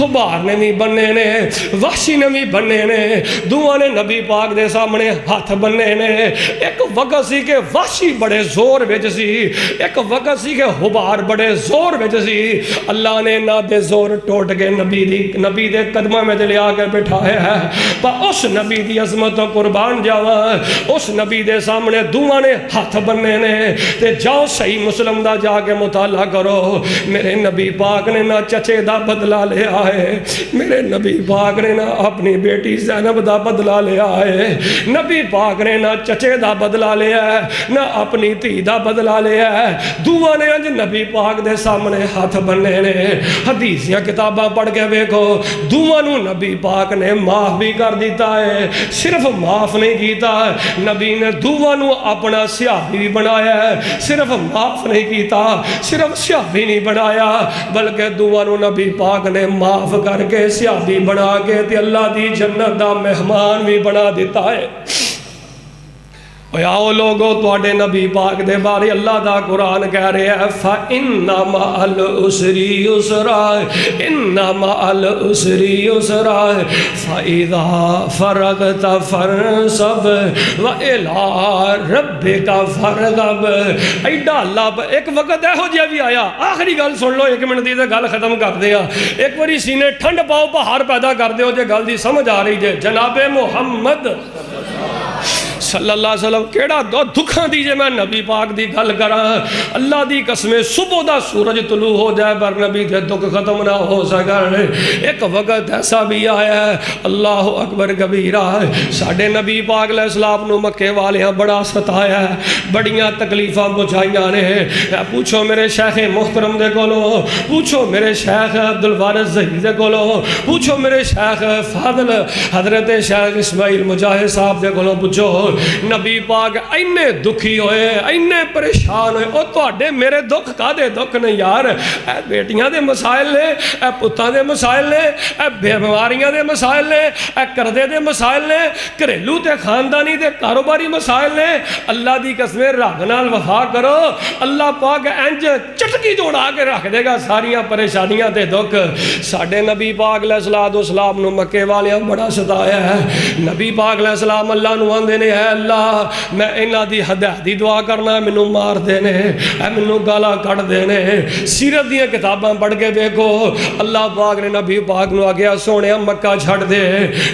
حبار نے بھی بننے نے، وحشی نے بھی بننے نے، دوواں نے نبی پاک دے سامنے ہاتھ بننے نے۔ ایک وقت سی کہ وحشی بڑے زور وچ سی، ایک وقت سی کہ حبار بڑے زور وچ سی۔ اللہ نے نہ دے زور ٹوٹ کے نبی دے قدمہ میں لیا کے بٹھایا ہے۔ پر اس نبی دی عظمت قربان جاواں، اس نبی دے سامنے دوواں نے ہاتھ بننے نے۔ تے جاؤ صحیح مسلم دا جا کے مطالعہ کرو، میرے نبی پاک نے نہ چچے دا بدلہ لیا ہے، میرے نبی پاک نے نہ اپنی بیٹی زینب دا بدلہ لیا ہے، نبی پاک نے نہ چچے دا بدلہ لیا ہے، نہ اپنی دھی دا بدلہ لیا ہے۔ دوواں نے انج نبی پاک دے سامنے ہاتھ بننے نے۔ حدیث یا کتاباں پڑھ کے دیکھو، دوواں نو نبی پاک نے معاف بھی کر دیتا ہے، صرف معاف نہیں کیتا، نبی نے دوواں نو اپنا صحابی بھی بنایا ہے، صرف معاف نہیں کیتا، صرف صحابی نہیں بنایا، بلکہ دوواں نو نبی پاک نے معاف کر کے صحابی بنا کے تے اللہ دی جنت دا مہمان بھی بنا دیتا ہے۔ آؤ لوگو تواڈے نبی پاک دے بارے اللہ دا قرآن کہہ رہے ہیں فَإِنَّ مَعَ الْعُسْرِ يُسْرًا إِنَّ مَعَ الْعُسْرِ يُسْرًا فَإِذَا فَرَغْتَ فَانصَبْ وَإِلَىٰ رَبِّكَ فَارْغَب۔ ایڈا اللہ ایک وقت ہے ہو جیا بھی آیا، آخری گل سن لو، 1 منٹ دی تے گل ختم کر دیا۔ ایک باری سینے ٹھنڈ پاؤ، پہاڑ پیدا کر دیو جے گل دی سمجھ آ رہی جے۔ جناب محمد صلی اللہ علیہ وسلم کیڑا دکھاں دیجئے میں نبی پاک دی گل کراں، اللہ دی قسمیں صبح دا سورج طلوع ہو جائے پر نبی دے دکھ ختم نہ ہو سکن۔ ایک وقت ایسا بھی آیا ہے، اللہ اکبر کبیرہ، ساڑھے نبی پاک علیہ السلام نو مکے والیاں بڑا ستایا ہے، بڑیاں تکلیفاں بچائیاں نے۔ پوچھو میرے شیخ محترم دے کولو، پوچھو میرے شیخ عبدالوارث ظہیر دے کولو، پوچھو میرے شیخ فاضل حضرت شیخ اسماعیل مجاہد صاحب دے کولو، پوچھو نبی پاک اینے دکھی ہوئے، اینے پریشان ہوئے۔ او تواڈے میرے دکھ کا دے دکھ نہیں یار، اے بیٹیاں دے مسائل نے، اے پتاں دے مسائل نے، اے بیماریاں دے مسائل نے، اے کردے دے مسائل نے، گھریلو تے خاندانی دے کاروباری مسائل نے۔ اللہ دی قسمیں رب نال وفا کرو، اللہ پاک انج چٹکی جوڑا کے رکھ دے گا ساریاں پریشانیاں تے دکھ۔ ساڈے نبی پاک علیہ السلام نو مکے والیاں بڑا ستایا ہے۔ نبی پاک علیہ السلام اللہ نو آندے نے، اے اللہ میں انہاں دی ہدایت دعا کرنا، مینوں مار دینے، اے مینوں گالا کٹ دینے۔ سیرت دیاں کتاباں پڑھ کے دیکھو، اللہ پاک نے نبی پاک نو آگیا سونے مکہ چھڑ دے۔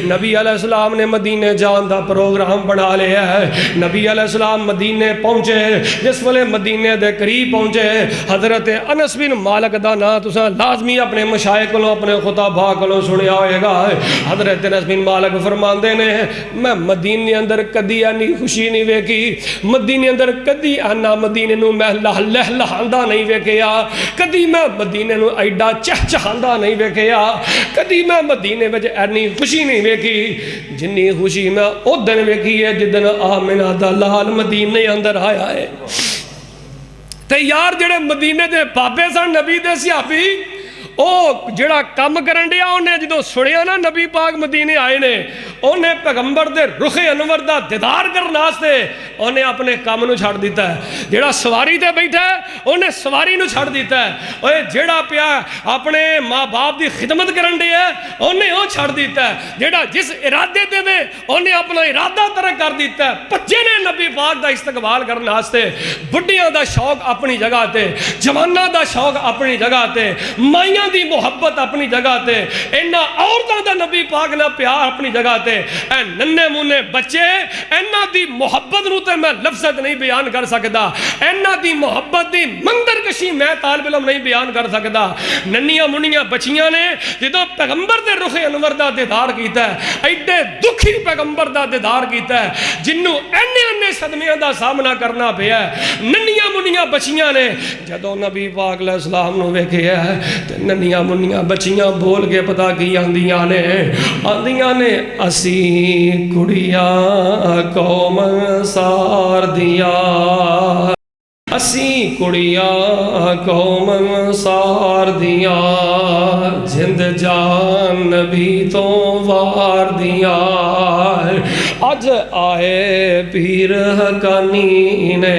نبی علیہ السلام نے مدینے جان دا پروگرام بنا لیا ہے۔ نبی علیہ السلام مدینے پہنچے، جس ویلے مدینے دے قریب پہنچے، حضرت انس بن مالک دا نام تساں لازمی اپنے مشائخ کولوں اپنے خطباء کولوں سنیا ہوئے گا۔ حضرت انس بن مالک فرماندے نے میں مدینے اندر کدی اینی خوشی نہیں ویکھی، مدینے اندر کدی اینا مدینے نو میں لہلہاندا نہیں ویکھیا، کدی میں مدینے نو ایڈا چہچہاندا نہیں ویکھیا، کدی میں مدینے وچ اینی خوشی نہیں ویکھی جنی خوشی میں او دن ویکھی ہے جدن آمنہ دا لال مدینے اندر آیا ہے۔ تے یار جڑے مدینے دے بابے سن نبی دے صحابی، او جڑا کم کرن دیا انہیں جدو سنیا نا نبی پاک مدینے آئے نے، انہیں پیغمبر دے رخ انور دا دیدار کرنا سے انہیں اپنے کام نو چھڑ دیتا ہے۔ جڑا سواری تے بیٹھا ہے انہیں سواری نو چھڑ دیتا ہے، اوہ جڑا پیا اپنے ماں باپ دی خدمت کرن دیا انہیں وہ چھڑ دیتا ہے، جڑا جس ارادے دے دے انہیں اپنا ارادہ ترک کر دیتا ہے۔ بچے نے نبی پاک دا استقبال کرنا سے، بڑھیاں دا شوق اپنی جگہ تے، جواناں دا شوق اپنی جگہ تے، مائیاں دی محبت اپنی جگہ تے، اینا عورتاں دا نبی پاک نہ پیار اپنی جگہ تے، اے ننے مونے بچے اینا دی محبت نو تے میں لفظت نہیں بیان کر سکتا، اینا دی محبت دی مندر کشی میں طالب علم نہیں بیان کر سکتا۔ ننیاں منیاں بچیاں نے جدو پیغمبر دے رخ انور دا دیدار کیتا ہے، ایڈے دکھی پیغمبر دا دیدار کیتا ہے جنوں اینے صدمیاں دا سامنا کرنا پیا ہے۔ ننیاں منیاں بچیاں نے جدو نبی پاک علیہ السلام نو ویکھیا ہے تے ننیاں منیاں بچیاں بول کے پتا کی آندیاں نے اسی کڑیاں قوم سار دیاں، اسی کڑیاں قوم سار دیاں، جند جان نبی تو وار دیاں، اج آئے پیر حقانی نے،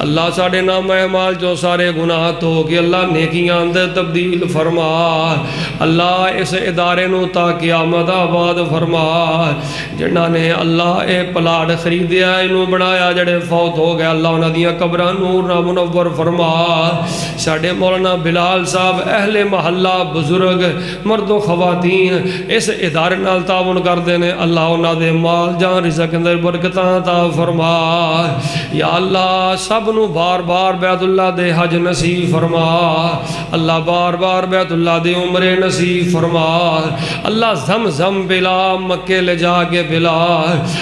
اللہ ساڈے نام اعمال جو سارے گناہ تو کہ اللہ نیکیاں اندر تبدیل فرما اللہ اس ادارے نو تا قیامت آباد فرما جنہاں نے اللہ اے پلاٹ خریدیا انہوں بنایا جڑے فوت ہو گئے اللہ انہاں دیاں قبراں نور نہ منور فرما ساڈے مولانا بلال صاحب اہل محلہ بزرگ مرد و خواتین اس ادارے نال تعاون کردے نے اللہ انہاں دے مال جان رزق اندر برکتاں عطا فرما یا اللہ سب نو بار بار بیت اللہ دے حج نصیب فرما اللہ بار بار بیت اللہ دے عمرے نصیب فرما اللہ زمزم بلا مکے لے جا کے بلا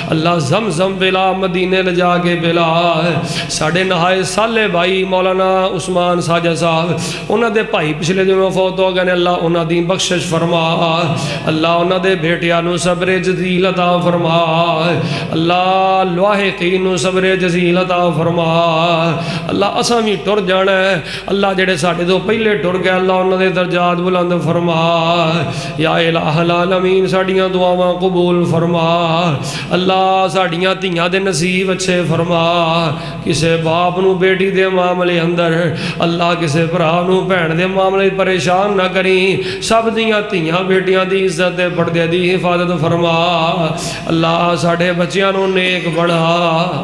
اللہ زمزم بلا مدینے لے جا کے بلا ساڑھے نہائے سالے بھائی مولانا عثمان ساجد صاحب انہاں دے بھائی پچھلے دنوں فوت ہو گئے اللہ انہاں دی بخشش فرما اللہ انہاں دے بیٹیاں نو صبر جزیل عطا فرما اللہ لواحقین نو صبر جزیل عطا فرما اللہ اساں بھی ٹر جانا ہے اللہ جڑے ساڈے تو پہلے ٹر گئے اللہ انہاں دے درجات بلند فرما یا الہ العالمین ساڈیاں دعاواں قبول فرما اللہ ساڈیاں دھیاں دے نصیب اچھے فرما کسے باپ نو بیٹی دے معاملے اندر اللہ کسے بھرا نو بہن دے معاملے پریشان نہ کری سب دیاں دھیاں بیٹیاں دی عزت دے پردے دی حفاظت فرما اللہ ساڈے بچیاں نو نیک بنا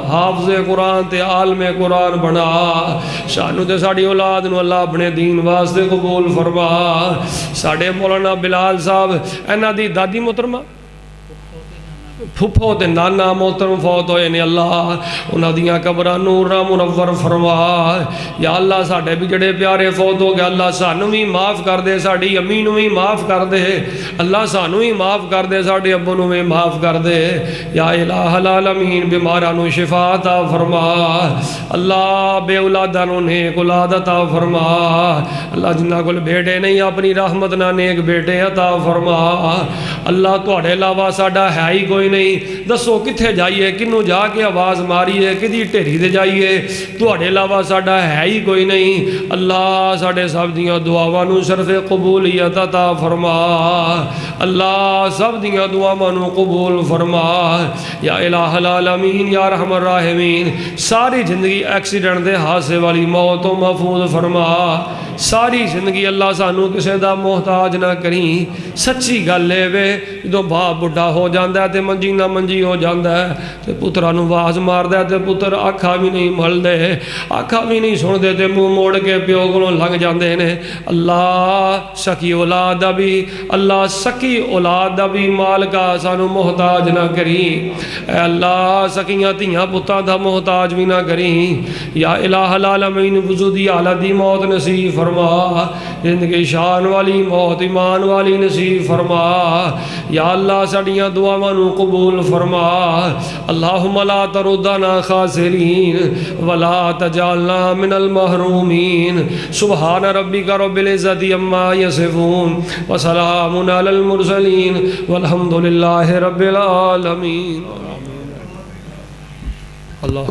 حافظ قرآن تے عالم قرآن بنا شانو تے ساڈی اولاد نو اللہ اپنے دین واسطے قبول فرما ساڈے مولانا بلال صاحب انہاں دی دادی محترمہ پھپھو تے نانا محترم فوت ہوئے نے اللہ انہاں دیاں قبراں نور نہ منور فرما یا اللہ ساڈے بھی جڑے پیارے فوت ہو گئے اللہ سانو بھی معاف کر دے ساڈی امی نو بھی معاف کر دے اللہ سانو بھی معاف کر دے ساڈے ابو نو بھی معاف کر دے یا الہ العالمین بیماراں نو شفا عطا فرما اللہ بے اولاداں نو نیک اولاد عطا فرما اللہ جنہاں کول بیٹے نہیں اپنی رحمت نال نیک بیٹے عطا فرما اللہ تواڈے علاوہ ساڈا ہے ہی کوئی نہیں دسو کتھے جائیے کنوں جا کے آواز ماریے کدی ٹھیری دے جائیے تواڈے علاوہ ساڈا ہے ہی کوئی نہیں اللہ ساڈے سب دیاں دعاواں نو شرف قبولیت عطا فرما اللہ سب دیاں دعاواں نو قبول فرما یا الہ العالمین یا رحم الراحمین ساری زندگی ایکسیڈنٹ دے حادثے والی موت تو محفوظ فرما ساری زندگی اللہ سانو کسے دا محتاج نہ کریں سچی گل ہے وے جدوں باپ بڈھا ہو جاندا ہے تے منجی نہ منجی ہو جاندا ہے تے پتراں نوں آواز ماردا ہے تے پتر آکھا بھی نہیں ملدے آکھا بھی نہیں سن دے منہ موڑ کے پیو کولوں لنگ جاندے نے اللہ سکی اولاد دا بھی اللہ سکی اولاد دا بھی مالکا سانو محتاج نہ کری اے اللہ سکیاں دھیاں پتاں دا محتاج بھی نہ کری یا الہ العالمین وجودی حالت دی موت نصیب فرما زندگی شان والی موت ایمان والی نصیب فرما یا اللہ ساڈیاں دعاواں نو قبول فرما اللہم لا تردنا خاسرین ولا تجعلنا من المحرومین سبحان ربک رب العزت عما یصفون وسلام علی المرسلین والحمد للہ رب العالمین اللہ